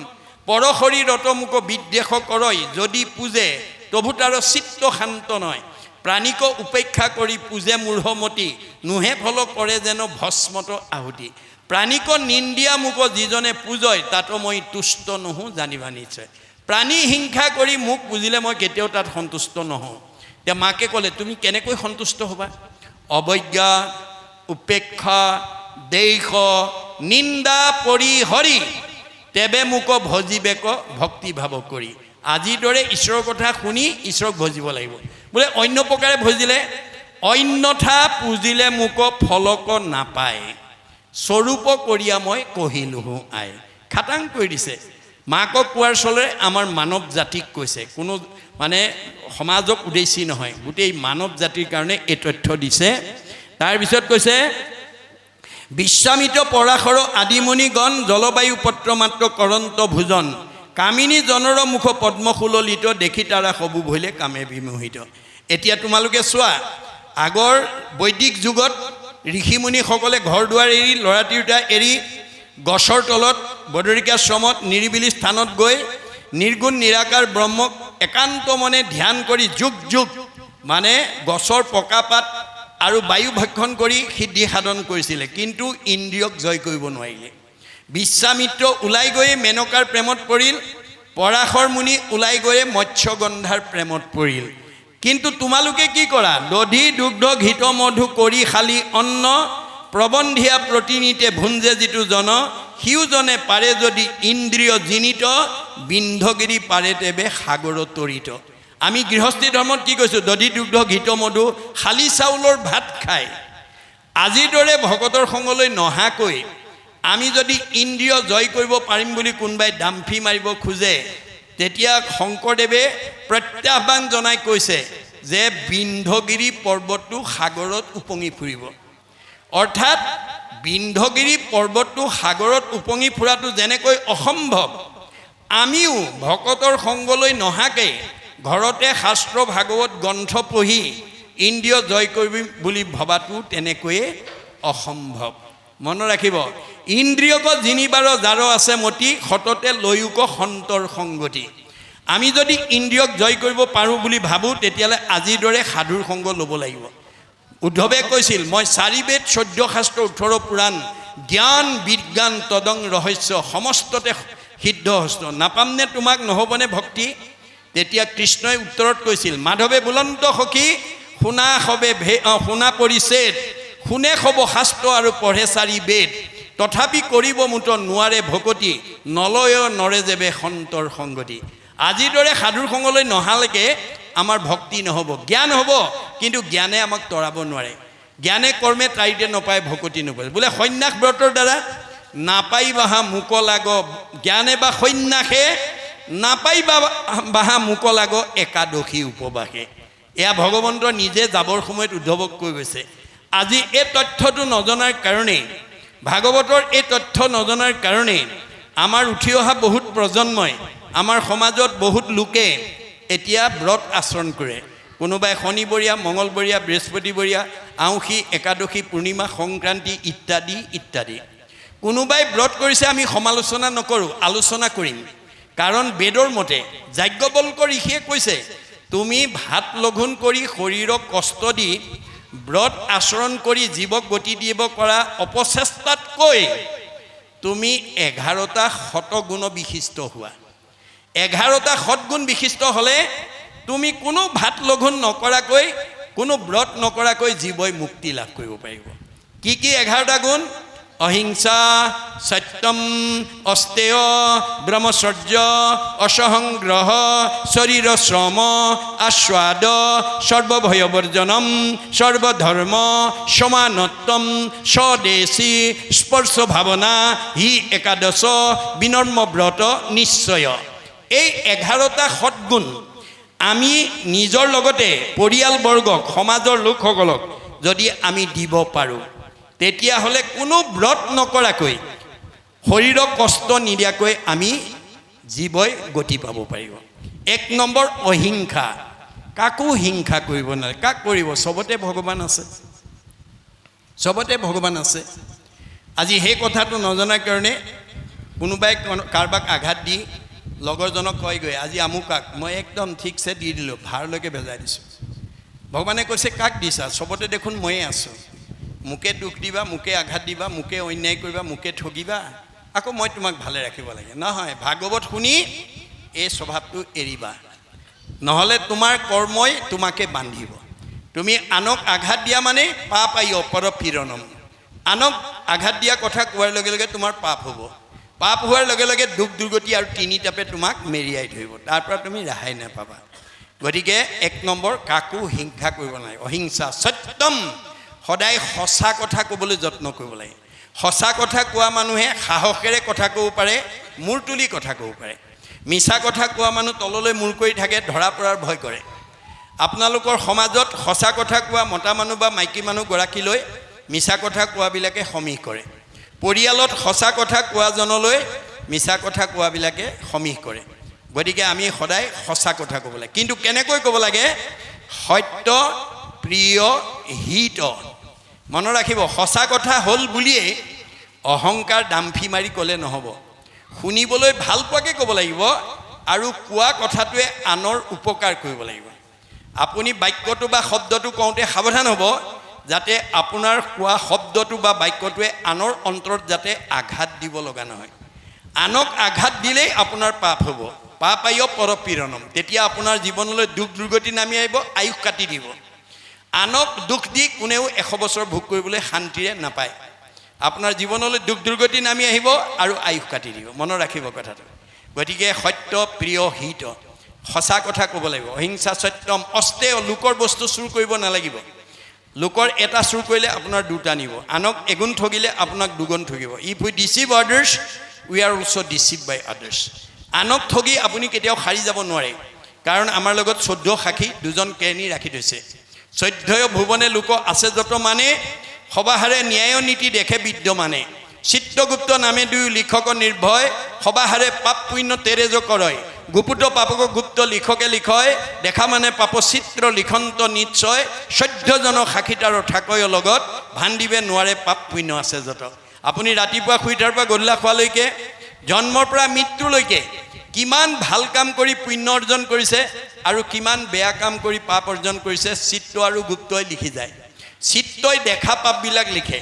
পৰশৰী ৰত মোক বিদ্বেষ কৰয়, যদি পূজে তভু তাৰ চিত্ত শান্ত নয়, প্ৰাণীক উপেক্ষা কৰি পূজে মূঢ়মতি, নোহে ফল কৰে যেন ভস্মত আহুতি, প্ৰাণীক নিন্দিয়া মোক যিজনে পূজয়, তাতো মই তুষ্ট নহওঁ জানিবা নিশ্চয়। প্ৰাণী হিংসা কৰি মোক পুজিলে মই কেতিয়াও তাত সন্তুষ্ট নহওঁ। এতিয়া মাকে ক'লে তুমি কেনেকৈ সন্তুষ্ট হ'বা? অৱজ্ঞা, উপেক্ষা, দেশ, নিন্দা পৰি হৰি, তেবে মোক ভজিবেক ভক্তি ভাৱ কৰি। আজিৰ দৰে ঈশ্বৰৰ কথা শুনি ঈশ্বৰক ভজিব লাগিব। বোলে অন্য প্ৰকাৰে ভজিলে, অন্যথা পুজিলে মোক ফলক নাপায়, স্বৰূপ কৰিয়া মই কহিলোঁহো আই। খাটাং কৰি দিছে। মাকক কোৱাৰ চলে আমাৰ মানৱ জাতিক কৈছে, কোনো মানে সমাজক উদ্দেশ্যি নহয়, গোটেই মানৱ জাতিৰ কাৰণে এই তথ্য দিছে। তাৰপিছত কৈছে, বিশ্বামিত্ৰ পৰাশৰ আদিমণিগণ, জলবায়ু পত্ৰ মাত্ৰ কৰন্ত ভোজন, কামিনী জনৰ মুখ পদ্মসুললিত, দেখি তাৰা সবু ভৈলে কামে বিমোহিত। এতিয়া তোমালোকে চোৱা, আগৰ বৈদিক যুগত ঋষিমুনিসকলে ঘৰ দুৱাৰ এৰি, ল'ৰা তিৰোতা এৰি গছৰ তলত বদৰিকাশ্ৰমত নিৰিবিলি স্থানত গৈ নিৰ্গুণ নিৰাকাৰ ব্ৰহ্মক একান্ত মনে ধ্যান কৰি যুগ যুগ মানে গছৰ পকা পাত আৰু বায়ু ভক্ষণ কৰি সিদ্ধি সাধন কৰিছিলে, কিন্তু ইন্দ্ৰিয়ক জয় কৰিব নোৱাৰিলে। বিশ্বামিত্ৰ ওলাই গৈয়ে মেনকাৰ প্ৰেমত পৰিল, পৰাশৰ মুনি ওলাই গৈয়ে মৎস্যগন্ধাৰ প্ৰেমত পৰিল। কিন্তু তোমালোকে কি কৰা? দধি দুগ্ধ ঘৃত মধু কৰি খালি অন্ন, প্ৰবন্ধিয়া প্ৰতিনিতে ভুঞ্জে যিটো জন, সিওজনে পাৰে যদি ইন্দ্ৰিয় জিনিত, বিন্ধগিৰি পাৰে তেবে সাগৰ তৰিত। আমি গৃহস্থী ধৰ্মত কি কৈছোঁ? দধি দুগ্ধ ঘৃত মধু, খালী চাউলৰ ভাত খাই আজিৰ দৰে ভকতৰ সংগলৈ নহাকৈ আমি যদি ইন্দ্ৰিয় জয় কৰিব পাৰিম বুলি কোনোবাই দাম্ফি মাৰিব খোজে, তেতিয়া শংকৰদেৱে প্ৰত্যাহ্বান জনাই কৈছে যে বিন্ধগিৰি পৰ্বতটো সাগৰত উপঙি ফুৰিব। অৰ্থাৎ বিন্ধগিৰি পৰ্বতটো সাগৰত উপঙি ফুৰাটো যেনেকৈ অসম্ভৱ, আমিও ভকতৰ সংগলৈ নহাকৈ ঘৰতে শাস্ত্ৰ ভাগৱত গ্ৰন্থ পঢ়ি ইন্দ্ৰিয় জয় কৰিম বুলি ভবাটো তেনেকৈয়ে অসম্ভৱ। মনত ৰাখিব, ইন্দ্ৰিয়ক জিনিবাৰ যাৰ আছে মতি, সততে লৈয়োক সন্তৰ সংগতি। আমি যদি ইন্দ্ৰিয়ক জয় কৰিব পাৰোঁ বুলি ভাবোঁ, তেতিয়াহ'লে আজিৰ দৰে সাধুৰ সংগ ল'ব লাগিব। উদ্ধৱে কৈছিল, মই 4 বেদ 14 শাস্ত্ৰ 18 পুৰাণ, জ্ঞান বিজ্ঞান তদং ৰহস্য, সমস্ততে সিদ্ধ হস্ত, নাপামনে তোমাক নহ'বনে ভক্তি? তেতিয়া কৃষ্ণই উত্তৰত কৈছিল, মাধৱে বুলন্ত সখী, শুনা পৰিছেদ, শুনে খব শাস্ত্ৰ আৰু পঢ়ে 4 বেদ, তথাপি কৰিব মুঠ নোৱাৰে ভকতি, নলয় নৰে যেবে সন্তৰ সংগতি। আজিৰ দৰে সাধুৰ সংগলৈ নহালৈকে আমাৰ ভক্তি নহ'ব, জ্ঞান হ'ব, কিন্তু জ্ঞানে আমাক তৰাব নোৱাৰে। জ্ঞানে কৰ্মে তাৰিতে নপায়, ভকতি নকৰে। বোলে সন্ন্যাস ব্ৰতৰ দ্বাৰা নাপাই বাহা মুক লাগ, জ্ঞানে বা সন্ন্যাসে নাপাই বাহা মুক লাগ, একাদশী উপবাসে। এয়া ভগৱন্তৰ নিজে যাবৰ সময়ত উদ্ধৱক কৈ গৈছে। আজি এই তথ্যটো নজনাৰ কাৰণেই, ভাগৱতৰ এই তথ্য নজনাৰ কাৰণেই আমাৰ উঠি অহা বহুত প্ৰজন্মই, আমাৰ সমাজত বহুত লোকে এতিয়া ব্ৰত আচৰণ কৰে। কোনোবাই শনিবৰীয়া, মঙলবৰীয়া, বৃহস্পতিবৰীয়া, আউসী, একাদশী, পূৰ্ণিমা, সংক্ৰান্তি ইত্যাদি ইত্যাদি। কোনোবাই ব্ৰত কৰিছে, আমি সমালোচনা নকৰোঁ, আলোচনা কৰিম। কাৰণ বেদৰ মতে যাজ্ঞবল্ক্য ঋষিয়ে কৈছে, তুমি ভাত লঘোণ কৰি শৰীৰক কষ্ট দি ব্ৰত আচৰণ কৰি জীৱক গতি দিব কৰা অপচেষ্টাতকৈ তুমি 11টা শতগুণ বিশিষ্ট হোৱা। 11টা সৎগুণ বিশিষ্ট হ'লে তুমি কোনো ভাত লঘোণ নকৰাকৈ, কোনো ব্ৰত নকৰাকৈ জীৱই মুক্তি লাভ কৰিব পাৰিব। কি 11টা গুণ? অহিংসা, সত্যম, অস্তেয়, ব্ৰহ্মচৰ্য, অসহংগ্ৰহ, শৰীৰ শ্ৰম, আস্বাদ, সৰ্বভয়বৰ্জনম, সৰ্বধৰ্ম, সমানত্বম, স্বদেশী, স্পৰ্শ ভাৱনা, হি একাদশ, বিনম্ৰ ব্ৰত নিশ্চয়। এই 11টা সৎগুণ আমি নিজৰ লগতে পৰিয়ালবৰ্গক, সমাজৰ লোকসকলক যদি আমি দিব পাৰোঁ, তেতিয়াহ'লে কোনো ব্ৰত নকৰাকৈ, শৰীৰক কষ্ট নিদিয়াকৈ আমি জীৱই গতি পাব পাৰিব। 1 নম্বৰ অহিংসা। কাকো হিংসা কৰিব নালাগে। কাক কৰিব? চবতে ভগৱান আছে, চবতে ভগৱান আছে। আজি সেই কথাটো নজনাৰ কাৰণে কোনোবাই কাৰোবাক আঘাত দি লগৰজনক কয়গৈ, আজি আমুকাক মই একদম ঠিকছে দি দিলোঁ, ভাৰলৈকে বেজাই দিছোঁ। ভগৱানে কৈছে, কাক দিছা? চবতে দেখোন ময়ে আছোঁ। মোকে দুখ দিবা, মোকে আঘাত দিবা, মোকে অন্যায় কৰিবা, মোকে ঠগিবা, আকৌ মই তোমাক ভালে ৰাখিব লাগে? নহয়, ভাগৱত শুনি এই স্বভাৱটো এৰিবা, নহ'লে তোমাৰ কৰ্মই তোমাকে বান্ধিব। তুমি আনক আঘাত দিয়া মানে পাপ আই অপৰপীড়নম। আনক আঘাত দিয়া কথা কোৱাৰ লগে লগে তোমাৰ পাপ হ'ব। পাপ হোৱাৰ লগে লগে দুখ দুৰ্গতি আৰু 3 তাপে তোমাক মেৰিয়াই ধৰিব, তাৰ পৰা তুমি ৰেহাই নাপাবা। গতিকে 1 নম্বৰ, কাকো হিংসা কৰিব নালাগে। অহিংসা, সত্যম, সদায় সঁচা কথা ক'বলৈ যত্ন কৰিব লাগে। সঁচা কথা কোৱা মানুহে সাহসেৰে কথা ক'ব পাৰে, মূৰ তুলি কথা ক'ব পাৰে। মিছা কথা কোৱা মানুহ তললৈ মূৰ কৰি থাকে, ধৰা পৰাৰ ভয় কৰে। আপোনালোকৰ সমাজত সঁচা কথা কোৱা মতা মানুহ বা মাইকী মানুহ গৰাকীলৈ মিছা কথা কোৱাবিলাকে সমীহ কৰে। পৰিয়ালত সঁচা কথা কোৱাজনলৈ মিছা কথা কোৱাবিলাকে সমীহ কৰে। গতিকে আমি সদায় সঁচা কথা ক'ব লাগে। কিন্তু কেনেকৈ ক'ব লাগে? সত্য, প্ৰিয়, হিত। মনত ৰাখিব, সঁচা কথা হ'ল বুলিয়েই অহংকাৰ দাম্ফি মাৰি ক'লে নহ'ব। শুনিবলৈ ভাল পোৱাকৈ ক'ব লাগিব আৰু কোৱা কথাটোৱে আনৰ উপকাৰ কৰিব লাগিব। আপুনি বাক্যটো বা শব্দটো কওঁতে সাৱধান হ'ব, যাতে আপোনাৰ কোৱা শব্দটো বা বাক্যটোৱে আনৰ অন্তৰত যাতে আঘাত দিব লগা নহয়। আনক আঘাত দিলেই আপোনাৰ পাপ হ'ব। পাপ আই পৰপীড়নম। তেতিয়া আপোনাৰ জীৱনলৈ দুখ দুৰ্গতি নামি আহিব, আয়ুস কাটি দিব। আনক দুখ দি কোনেও 100 বছৰ ভোগ কৰিবলৈ শান্তিৰে নাপায়। আপোনাৰ জীৱনলৈ দুখ দুৰ্গতি নামি আহিব আৰু আয়ুস কাটি দিব। মনত ৰাখিব কথাটো। গতিকে সত্য, প্ৰিয়, হিত, সঁচা কথা ক'ব লাগিব। অহিংসা, সত্যম, অস্তেয়, লোকৰ বস্তু চুৰ কৰিব নালাগিব। লোকৰ এটা চুৰ কৰিলে আপোনাৰ 2টা নিব। আনক এগুণ ঠগিলে আপোনাক 2 গুণ ঠগিব। If we deceive others, we are also' deceived by others. আনক ঠগি আপুনি কেতিয়াও সাৰি যাব নোৱাৰে, কাৰণ আমাৰ লগত 14 সাক্ষী, 2জন কেৰাণী ৰাখি থৈছে। 14 ভুৱনে লোক আছে যত মানে, সবাহাৰে ন্যায় নীতি দেখে বিদ্যমানে। চিত্ৰগুপ্ত নামে 2 লিখক নিৰ্ভয়, সবাহাৰে পাপ পুণ্য তেৰেজ কৰয়। গুপুত পাপক গুপ্ত লিখকে লিখয়, দেখা মানে পাপ চিত্ৰ লিখন্ত নিশ্চয়। 14 জন সাক্ষীতাৰ ঠাকয় লগত, ভান্দিবে নোৱাৰে পাপ পুণ্য আছে যত। আপুনি ৰাতিপুৱা শুই উঠাৰ পৰা গধূলা খোৱালৈকে, জন্মৰ পৰা মৃত্যুলৈকে কিমান ভাল কাম কৰি পুণ্য অৰ্জন কৰিছে আৰু কিমান বেয়া কাম কৰি পাপ অৰ্জন কৰিছে, চিত্ৰ আৰু গুপ্তই লিখি যায়। চিত্ৰই দেখা পাপবিলাক লিখে,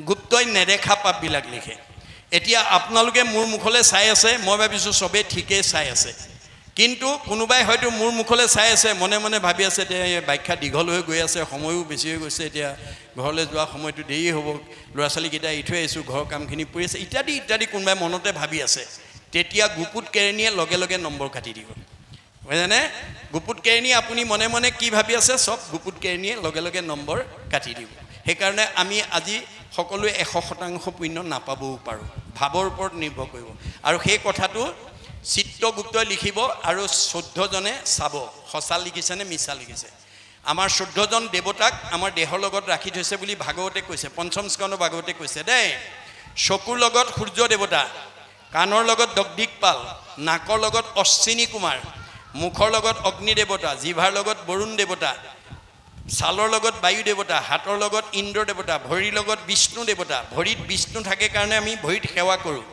গুপ্তই নেদেখা পাপবিলাক লিখে। এতিয়া আপোনালোকে মোৰ মুখলৈ চাই আছে, মই ভাবিছোঁ চবেই ঠিকেই চাই আছে, কিন্তু কোনোবাই হয়তো মোৰ মুখলৈ চাই আছে, মনে মনে ভাবি আছে এতিয়া ব্যাখ্যা দীঘল হৈ গৈ আছে, সময়ো বেছি হৈ গৈছে, এতিয়া ঘৰলৈ যোৱা সময়টো দেৰি হ'ব, ল'ৰা ছোৱালীকেইটা এৰি থৈ আহিছোঁ, ঘৰৰ কামখিনি পৰি আছে, ইত্যাদি ইত্যাদি কোনোবাই মনতে ভাবি আছে। তেতিয়া গুপুত কেৰেণীয়ে লগে লগে নম্বৰ কাটি দিব, বুজিছেনে? গুপুত কেৰেণী আপুনি মনে মনে কি ভাবি আছে, চব গুপুত কেৰেণীয়ে লগে লগে নম্বৰ কাটি দিব। সেইকাৰণে আমি আজি সকলোৱে 100% পুণ্য নাপাবও পাৰোঁ, ভাৱৰ ওপৰত নিৰ্ভৰ কৰিব। আৰু সেই কথাটো চিত্ৰগুপ্তই লিখিব আৰু 14 জনে চাব সঁচা লিখিছেনে মিছা লিখিছে। আমাৰ 14 জন দেৱতাক আমাৰ দেহৰ লগত ৰাখি থৈছে বুলি ভাগৱতে কৈছে, 5ম স্কন্ধ ভাগৱতে কৈছে দেই। চকুৰ লগত সূৰ্য দেৱতা, কাণৰ লগত দগদিকপাল, নাকৰ লগত অশ্বিনী কুমাৰ, মুখৰ লগত অগ্নি দেৱতা, জিভাৰ লগত বৰুণ দেৱতা, ছালৰ লগত বায়ু দেৱতা, হাতৰ লগত ইন্দ্ৰ দেৱতা, ভৰিৰ লগত বিষ্ণু দেৱতা। ভৰিত বিষ্ণু থাকে কাৰণে আমি ভৰিত সেৱা কৰোঁ।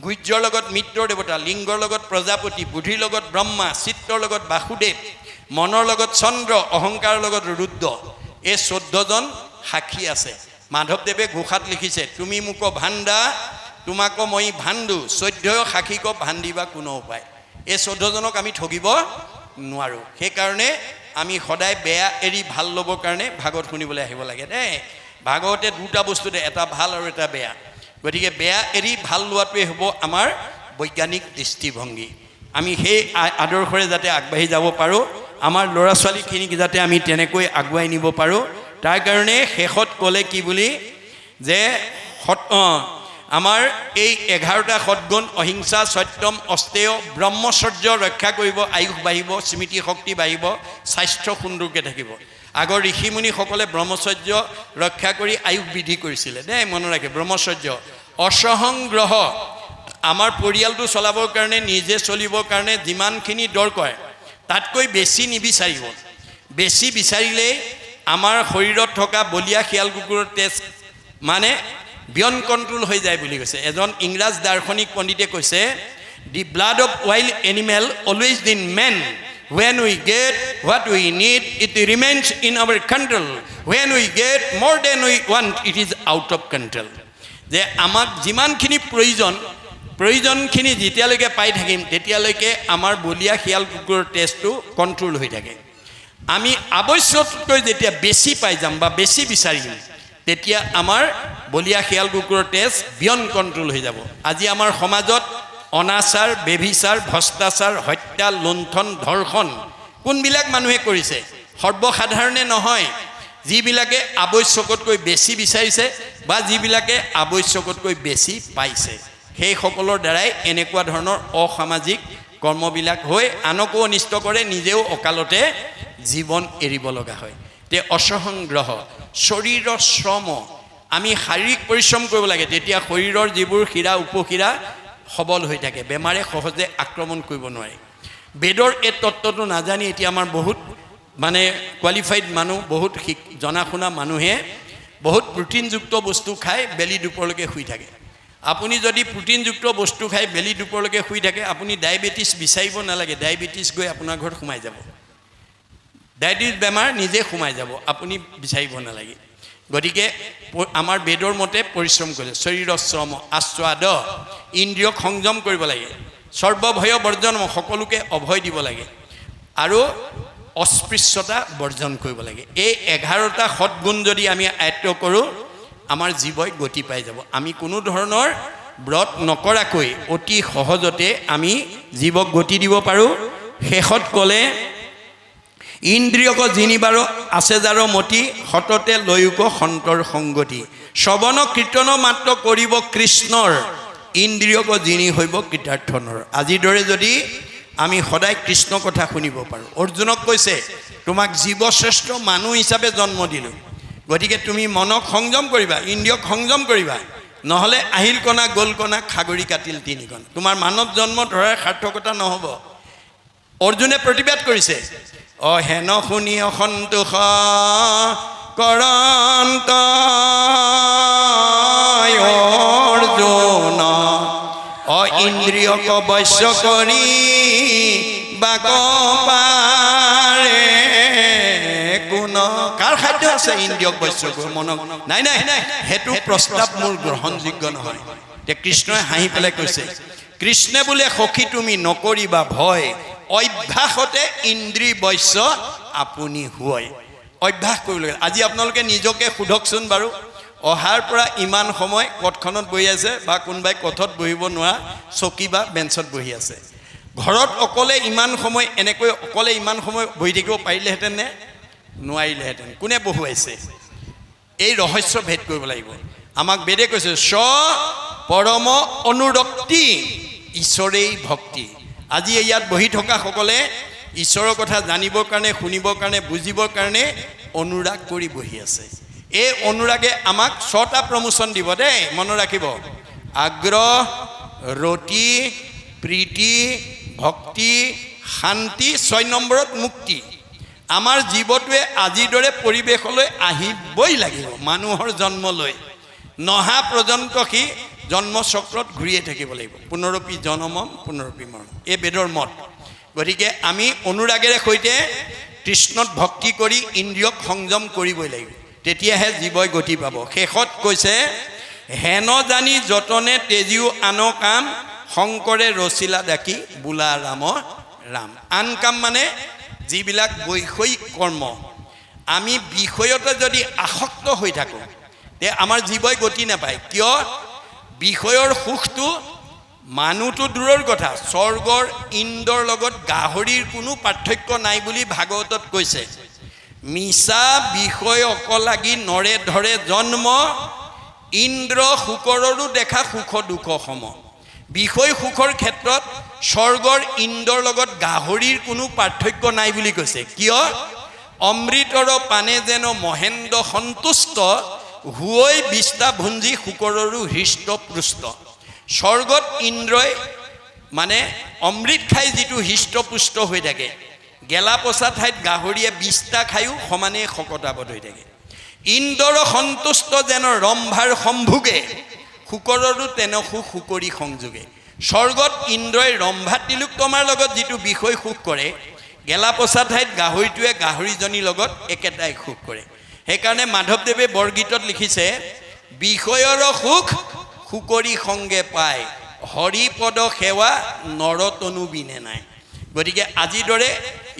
গুহ্যৰ লগত মিত্ৰ দেৱতা, লিংগৰ লগত প্ৰজাপতি, বুদ্ধিৰ লগত ব্ৰহ্মা, চিত্ৰৰ লগত বাসুদেৱ, মনৰ লগত চন্দ্ৰ, অহংকাৰৰ লগত ৰুদ্ৰ। এই 14 জন সাক্ষী আছে। মাধৱদেৱে ঘোষাত লিখিছে, তুমি মোক ভাণ্ডা তোমাকো মই ভাণ্ডু, 14 সাক্ষীক ভান্দিবা কোনো উপায়। এই 14 জনক আমি ঠগিব নোৱাৰোঁ। সেইকাৰণে আমি সদায় বেয়া এৰি ভাল ল'বৰ কাৰণে ভাগৱত শুনিবলৈ আহিব লাগে দেই। ভাগৱতে দুটা বস্তুতে এটা ভাল আৰু এটা বেয়া গতিকে বেয়া এৰি ভাল লোৱাটোৱে হ'ব আমাৰ বৈজ্ঞানিক দৃষ্টিভংগী আমি সেই আদৰ্শৰে যাতে আগবাঢ়ি যাব পাৰোঁ আমাৰ ল'ৰা ছোৱালীখিনিক যাতে আমি তেনেকৈ আগুৱাই নিব পাৰোঁ তাৰ কাৰণে শেষত ক'লে কি বুলি যে আমাৰ এই 11টা সদ্গুণ অহিংসা সত্যম অস্তেয় ব্ৰহ্মচৰ্য ৰক্ষা কৰিব আয়ুস বাঢ়িব স্মৃতি শক্তি বাঢ়িব স্বাস্থ্য সুন্দৰকৈ থাকিব আগৰ ঋষিমুনিসকলে ব্ৰহ্মচৰ্য ৰক্ষা কৰি আয়ুস বৃদ্ধি কৰিছিলে দেই মনত ৰাখে ব্ৰহ্মচৰ্য অসহংগ্ৰহ আমাৰ পৰিয়ালটো চলাবৰ কাৰণে নিজে চলিবৰ কাৰণে যিমানখিনি দৰকাৰ তাতকৈ বেছি নিবিচাৰিব বেছি বিচাৰিলেই আমাৰ শৰীৰত থকা বলিয়া শিয়াল কুকুৰৰ তেজ মানে বিয়ন কণ্ট্ৰোল হৈ যায় বুলি কৈছে এজন ইংৰাজ দাৰ্শনিক পণ্ডিতে কৈছে the blood of wild animal always in men when we get what we need it remains in our control when we get more than we want it is out of control যে আমাক যিমানখিনি প্ৰয়োজনখিনি যেতিয়ালৈকে পাই থাকিম তেতিয়ালৈকে আমাৰ বলিয়া শিয়াল কুকুৰৰ তেজটো কণ্ট্ৰোল হৈ থাকে আমি আৱশ্যকতকৈ যেতিয়া বেছি পাই যাম বা বেছি বিচাৰিম তেতিয়া আমাৰ বলিয়া শিয়াল কুকুৰৰ তেজ বিয়ন কণ্ট্ৰোল হৈ যাব আজি আমাৰ সমাজত অনাচাৰ বেভিচাৰ ভ্ৰষ্টাচাৰ হত্যা লুণ্ঠন ধৰ্ষণ কোনবিলাক মানুহে কৰিছে সৰ্বসাধাৰণে নহয় যিবিলাকে আৱশ্যকতকৈ বেছি বিচাৰিছে বা যিবিলাকে আৱশ্যকতকৈ বেছি পাইছে সেইসকলৰ দ্বাৰাই এনেকুৱা ধৰণৰ অসামাজিক কৰ্মবিলাক হৈ আনকো অনিষ্ট কৰে নিজেও অকালতে জীৱন এৰিব লগা হয় তে অসহংগ্ৰহ শৰীৰৰ শ্ৰম আমি শাৰীৰিক পৰিশ্ৰম কৰিব লাগে তেতিয়া শৰীৰৰ যিবোৰ শিৰা উপশিৰা সবল হৈ থাকে বেমাৰে সহজে আক্ৰমণ কৰিব নোৱাৰে বেদৰ এই তত্ত্বটো নাজানি এতিয়া আমাৰ বহুত মানে কোৱালিফাইড মানুহ বহুত জনা শুনা মানুহে বহুত প্ৰটিনযুক্ত বস্তু খাই বেলি দুপৰলৈকে শুই থাকে আপুনি যদি প্ৰটিনযুক্ত বস্তু খাই বেলি দুপৰলৈকে শুই থাকে আপুনি ডায়েবেটিছ বিচাৰিব নালাগে ডায়েবেটিছ গৈ আপোনাৰ ঘৰত সোমাই যাব ডায়েবেটিছ বেমাৰ নিজে সোমাই যাব আপুনি বিচাৰিব নালাগে গতিকে আমাৰ বেদৰ মতে পৰিশ্ৰম কৰে শৰীৰৰ শ্ৰম আস্বাদ ইন্দ্ৰিয়ক সংযম কৰিব লাগে সৰ্বভয় বৰ্জন সকলোকে অভয় দিব লাগে আৰু অস্পৃশ্যতা বৰ্জন কৰিব লাগে এই 11টা সদ্গুণ যদি আমি আয়ত্ব কৰোঁ আমাৰ জীৱই গতি পাই যাব আমি কোনো ধৰণৰ ব্ৰত নকৰাকৈ অতি সহজতে আমি জীৱক গতি দিব পাৰোঁ শেষত ক'লে ইন্দ্ৰিয়ক জিনিবাৰ আছে যাৰ মতি সততে লৈক সন্তৰ সংগতি শ্ৰৱণ কীৰ্তন মাত্ৰ কৰিব কৃষ্ণৰ ইন্দ্ৰিয়ক জিনি হৈব কৃতাৰ্থনৰ আজিৰ দৰে যদি আমি সদায় কৃষ্ণ কথা শুনিব পাৰোঁ অৰ্জুনক কৈছে তোমাক জীৱশ্ৰেষ্ঠ মানুহ হিচাপে জন্ম দিলোঁ গতিকে তুমি মনক সংযম কৰিবা ইন্দ্ৰিয়ক সংযম কৰিবা নহ'লে আহিল কণা গ'ল কণা খাগৰি কাটিল তিনিকণ তোমাৰ মানৱ জন্ম ধৰাৰ সাৰ্থকতা নহ'ব অৰ্জুনে প্ৰতিবাদ কৰিছে হেন শুনি অসন্তোষ কৰন্ত অৰ্জুন ইন্দ্ৰিয়ক বশ্য কৰি বাক পাৰে কোন কাৰ খাদ্য আছে ইন্দ্ৰিয়ক বশ্য কৰি মনক নাই সেইটো প্ৰস্তাৱ মোৰ গ্ৰহণযোগ্য নহয় এতিয়া কৃষ্ণই হাঁহি পেলাই কৈছে কৃষ্ণে বোলে সখী তুমি নকৰিবা ভয় অভ্যাসতে ইন্দ্ৰিয় বশ্য আপুনি হয় অভ্যাস কৰিব লাগে আজি আপোনালোকে নিজকে সোধকচোন বাৰু অহাৰ পৰা ইমান সময় কঠখনত বহি আছে বা কোনোবাই কঠত বহিব নোৱাৰা চকী বা বেঞ্চত বহি আছে ঘৰত অকলে ইমান সময় এনেকৈ অকলে ইমান সময় বহি থাকিব পাৰিলেহেঁতেন নে নোৱাৰিলেহেঁতেন কোনে বহুৱাইছে এই ৰহস্য ভেদ কৰিব লাগিব আমাক বেদে কৈছে স্ব পৰম অনুৰক্তি ঈশ্বৰেই ভক্তি আজি ইয়াত বহি থকা সকলে ঈশ্বৰৰ কথা জানিবৰ কাৰণে শুনিবৰ কাৰণে বুজিবৰ কাৰণে অনুৰাগ কৰি বহি আছে এই অনুৰাগে আমাক 6টা প্ৰমোচন দিব দেই মনত ৰাখিব আগ্ৰহ ৰতি প্ৰীতি ভক্তি শান্তি 6 নম্বৰত মুক্তি আমাৰ জীৱটোৱে আজিৰ দৰে পৰিৱেশলৈ আহিবই লাগিব মানুহৰ জন্মলৈ নহা পৰ্যন্ত সি জন্মচক্ৰত ঘূৰিয়ে থাকিব লাগিব পুনৰপি জনমম পুনৰপি মৰণ এই বেদৰ মত গতিকে আমি অনুৰাগেৰে সৈতে কৃষ্ণত ভক্তি কৰি ইন্দ্ৰিয়ক সংযম কৰিবই লাগিব তেতিয়াহে জীৱই গতি পাব শেষত কৈছে হেন জানি যতনে তেজিও আন কাম শংকৰে ৰচিলা ডাকি বোলা ৰাম ৰাম আন কাম মানে যিবিলাক বৈষয়িক কৰ্ম আমি বিষয়তে যদি আসক্ত হৈ থাকোঁ তে আমাৰ জীৱই গতি নাপায় কিয় বিষয়ৰ সুখটো মানুহটো দূৰৰ কথা স্বৰ্গৰ ইন্দ্ৰৰ লগত গাহৰিৰ কোনো পাৰ্থক্য নাই বুলি ভাগৱতত কৈছে মিছা বিষয় অকলাগি নৰে ধৰে জন্ম ইন্দ্ৰ শুকৰৰো দেখা সুখ দুখ সম বিষয় সুখৰ ক্ষেত্ৰত স্বৰ্গৰ ইন্দ্ৰৰ লগত গাহৰিৰ কোনো পাৰ্থক্য নাই বুলি কৈছে কিয় অমৃতৰ পানে যেন মহেন্দ্ৰ সন্তুষ্ট হুৱৈ বিষ্টা ভুঞ্জি শুকৰৰো হৃষ্ট পৃষ্ট স্বৰ্গত ইন্দ্ৰই মানে অমৃত খাই যিটো হৃষ্টপুষ্ট হৈ থাকে গেলা পচা ঠাইত গাহৰিয়ে বিষ্টা খায়ো সমানে শকতাবদ হৈ থাকে ইন্দ্ৰৰ সন্তুষ্ট যেন ৰম্ভাৰ সম্ভোগে শুকৰৰো তেনেসু শুকৰী সংযোগে স্বৰ্গত ইন্দ্ৰই ৰম্ভা তিলোত্তমাৰ লগত যিটো বিষয় সুখ কৰে গেলা পচা ঠাইত গাহৰিটোৱে গাহৰিজনীৰ লগত একেটাই সুখ কৰে সেইকাৰণে মাধৱদেৱে বৰগীতত লিখিছে বিষয়ৰ সুখ শুকৰী সংগে পায় হৰিপদ সেৱা নৰতনু বিনে নাই গতিকে আজিৰ দৰে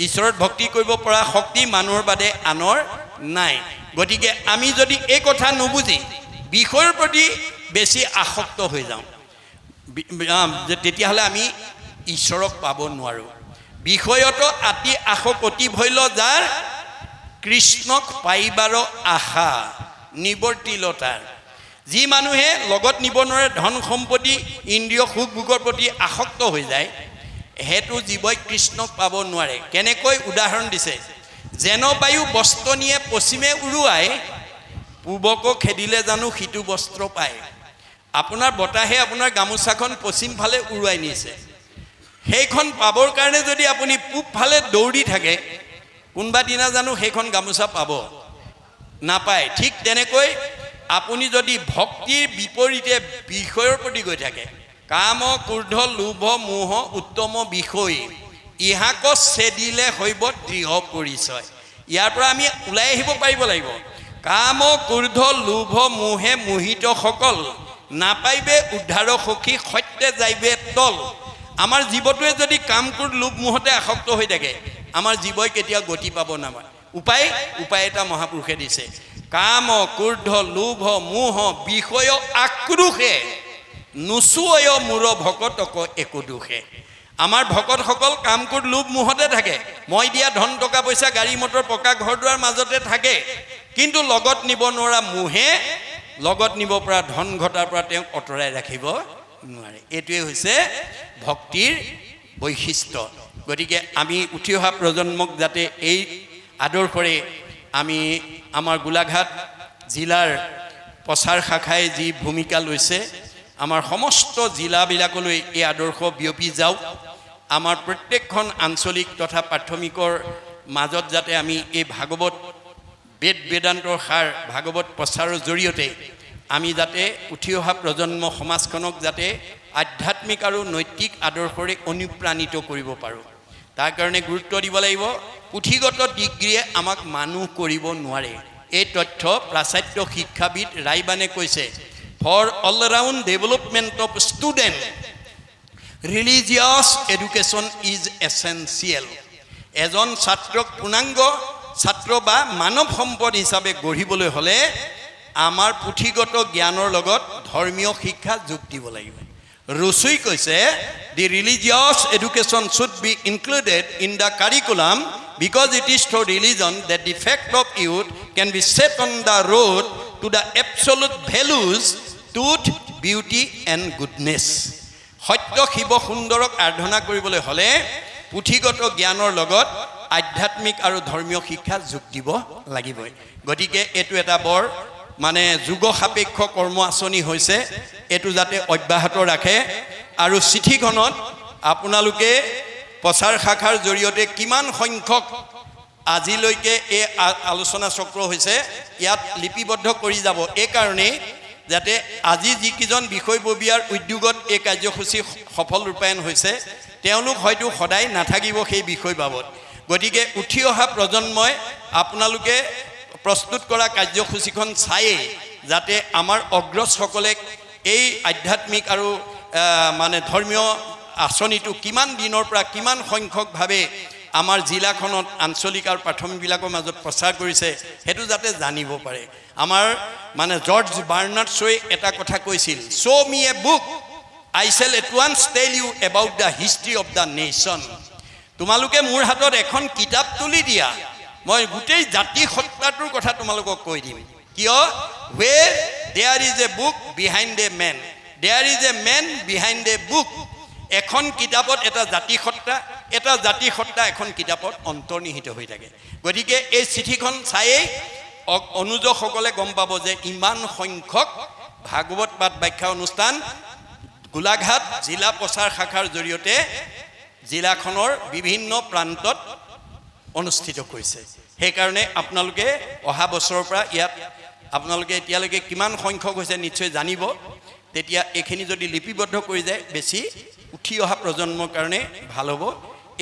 ঈশ্বৰত ভক্তি কৰিব পৰা শক্তি মানুহৰ বাদে আনৰ নাই গতিকে আমি যদি এই কথা নুবুজি বিষয়ৰ প্ৰতি বেছি আসক্ত হৈ যাওঁ তেতিয়াহ'লে আমি ঈশ্বৰক পাব নোৱাৰোঁ বিষয়ত আতি আসক্তি ভৈল যাৰ কৃষ্ণক পাইবাৰ আশা নিবৰ্তিলতাৰ যি মানুহে লগত নিব নোৱাৰে ধন সম্পত্তি ইন্দ্ৰিয় সুখ ভোগৰ প্ৰতি আসক্ত হৈ যায় হেতু জীৱই কৃষ্ণক পাব নোৱাৰে কেনেকৈ উদাহৰণ দিছে যেন বায়ু বস্ত্ৰ নিয়ে পশ্চিমে উৰুৱাই পূবকো খেদিলে জানো সিটো বস্ত্ৰ পায় আপোনাৰ বতাহে আপোনাৰ গামোচাখন পশ্চিম ফালে উৰুৱাই নিছে সেইখন পাবৰ কাৰণে যদি আপুনি পূব ফালে দৌৰি থাকে কোনবা দিনা জানো সেইখন গামোচা পাব নাপায় ঠিক তেনেকৈ আপুনি যদি ভক্তিৰ বিপৰীতে বিষয়ৰ প্ৰতি গৈ থাকে কাম ক্ৰোধ লোভ মোহ উত্তম বিষয় ইহাক চেদিলে হৈব দৃঢ় পৰিচয় ইয়াৰ পৰা আমি ওলাই আহিব পাৰিব লাগিব কাম ক্ৰোধ লোভ মোহে মোহিত সকল নাপাইবে উদ্ধাৰ সখী সত্যে যাইবে তল আমাৰ জীৱটোৱে যদি কাম ক্ৰোধ লোভ মোহতে আসক্ত হৈ থাকে আমাৰ জীৱই কেতিয়া গতি পাব নাপায় উপায় এটা মহাপুৰুষে দিছে কাম ক্ৰোধ লোভ মোহ বিষয় আক্ৰোশে নুচুয় মূৰ ভকতক একো দুখে আমাৰ ভকতসকল কাম ক্ৰোধ লোভ মোহতে থাকে মই দিয়া ধন টকা পইচা গাড়ী মটৰ পকা ঘৰ দুৱাৰ মাজতে থাকে কিন্তু লগত নিব নোৱাৰা মোহে লগত নিব পৰা ধন ঘটাৰ পৰা তেওঁক অতৰাই ৰাখিব নোৱাৰে এইটোৱে হৈছে ভক্তিৰ বৈশিষ্ট্য গতিকে আমি উঠি অহা প্ৰজন্মক যাতে এই আদৰ্শৰে আমি আমাৰ গোলাঘাট জিলাৰ প্ৰচাৰ শাখাই যি ভূমিকা লৈছে আমাৰ সমস্ত জিলাবিলাকলৈ এই আদৰ্শ বিয়পি যাওক আমাৰ প্ৰত্যেকখন আঞ্চলিক তথা প্ৰাথমিকৰ মাজত যাতে আমি এই ভাগৱত বেদ বেদান্তৰ সাৰ ভাগৱত প্ৰচাৰৰ জৰিয়তে আমি যাতে উঠি অহা প্ৰজন্ম সমাজখনক যাতে আধ্যাত্মিক আৰু নৈতিক আদৰ্শৰে অনুপ্ৰাণিত কৰিব পাৰোঁ তাৰ কাৰণে গুৰুত্ব দিব লাগিব পুথিগত ডিগ্ৰীয়ে আমাক মানুহ কৰিব নোৱাৰে এই তথ্য প্ৰাচাত্য শিক্ষাবিদ ৰাইবানে কৈছে for all round development of student religious education is essential এজন ছাত্ৰক পূৰ্ণাংগ ছাত্ৰ বা মানৱ সম্পদ হিচাপে গঢ়িবলৈ হ'লে আমাৰ পুথিগত জ্ঞানৰ লগত ধৰ্মীয় শিক্ষা যোগ দিব লাগিব ৰুচুই কৈছে the religious education should be included in the curriculum because it is through religion that the fact of youth can be set on the road to the absolute values truth beauty and goodness সত্য শিৱ সুন্দৰক আৰাধনা কৰিবলৈ হ'লে পুথিগত জ্ঞানৰ লগত আধ্যাত্মিক আৰু ধৰ্মীয় শিক্ষা যোগ দিব লাগিবই গতিকে এইটো এটা বৰ মানে যুগ সাপেক্ষ কৰ্ম আঁচনি হৈছে এইটো যাতে অব্যাহত ৰাখে আৰু চিঠিখনত আপোনালোকে প্ৰচাৰ শাখাৰ জৰিয়তে কিমান সংখ্যক আজিলৈকে এই আলোচনা চক্ৰ হৈছে ইয়াত লিপিবদ্ধ কৰি যাব এই কাৰণেই যাতে আজি যিকেইজন বিষয়ববীয়াৰ উদ্যোগত এই কাৰ্যসূচী সফল ৰূপায়ণ হৈছে তেওঁলোক হয়তো সদায় নাথাকিব সেই বিষয় বাবদ গতিকে উঠি অহা প্ৰজন্মই আপোনালোকে প্ৰস্তুত কৰা কাৰ্যসূচীখন চায়েই যাতে আমাৰ অগ্ৰজসকলে এই আধ্যাত্মিক আৰু মানে ধৰ্মীয় আঁচনিটো কিমান দিনৰ পৰা কিমান সংখ্যকভাৱে আমাৰ জিলাখনত আঞ্চলিক আৰু প্ৰাথমিকবিলাকৰ মাজত প্ৰচাৰ কৰিছে সেইটো যাতে জানিব পাৰে আমাৰ মানে জৰ্জ বাৰ্নাৰ্ড শ্ব'ই এটা কথা কৈছিল show me a book I shall at once tell you about the history of the nation তোমালোকে মোৰ হাতত এখন কিতাপ তুলি দিয়া মই গোটেই জাতি সত্তাটোৰ কথা তোমালোকক কৈ দিম কিয় where there is a book behind a man there is a man behind a book এখন কিতাপত এটা জাতি সত্তা এখন কিতাপত অন্তৰ্নিহিত হৈ থাকে গতিকে এই চিঠিখন চাইয়েই অনুযোগসকলে গম পাব যে ইমান সংখ্যক ভাগৱত পাঠ ব্যাখ্যা অনুষ্ঠান গোলাঘাট জিলা প্ৰচাৰ শাখাৰ জৰিয়তে জিলাখনৰ বিভিন্ন প্ৰান্তত অনুষ্ঠিত কৰিছে সেইকাৰণে আপোনালোকে অহা বছৰৰ পৰা ইয়াত আপোনালোকে এতিয়ালৈকে কিমান সংখ্যক হৈছে নিশ্চয় জানিব তেতিয়া এইখিনি যদি লিপিবদ্ধ কৰি যায় বেছি উঠি অহা প্ৰজন্মৰ কাৰণে ভাল হ'ব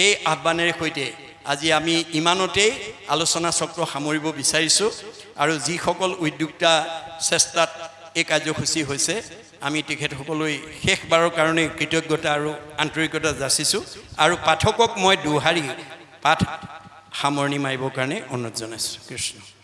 এই আহ্বানেৰে সৈতে আজি আমি ইমানতেই আলোচনা চক্ৰ সামৰিব বিচাৰিছোঁ আৰু যিসকল উদ্যোক্তা চেষ্টাত এই কাৰ্যসূচী হৈছে আমি তেখেতসকললৈ শেষবাৰৰ কাৰণে কৃতজ্ঞতা আৰু আন্তৰিকতা যাচিছোঁ আৰু পাঠকক মই দুহাৰী পাঠ সামৰণি মাৰিবৰ কাৰণে অনুৰোধ জনাইছোঁ কৃষ্ণ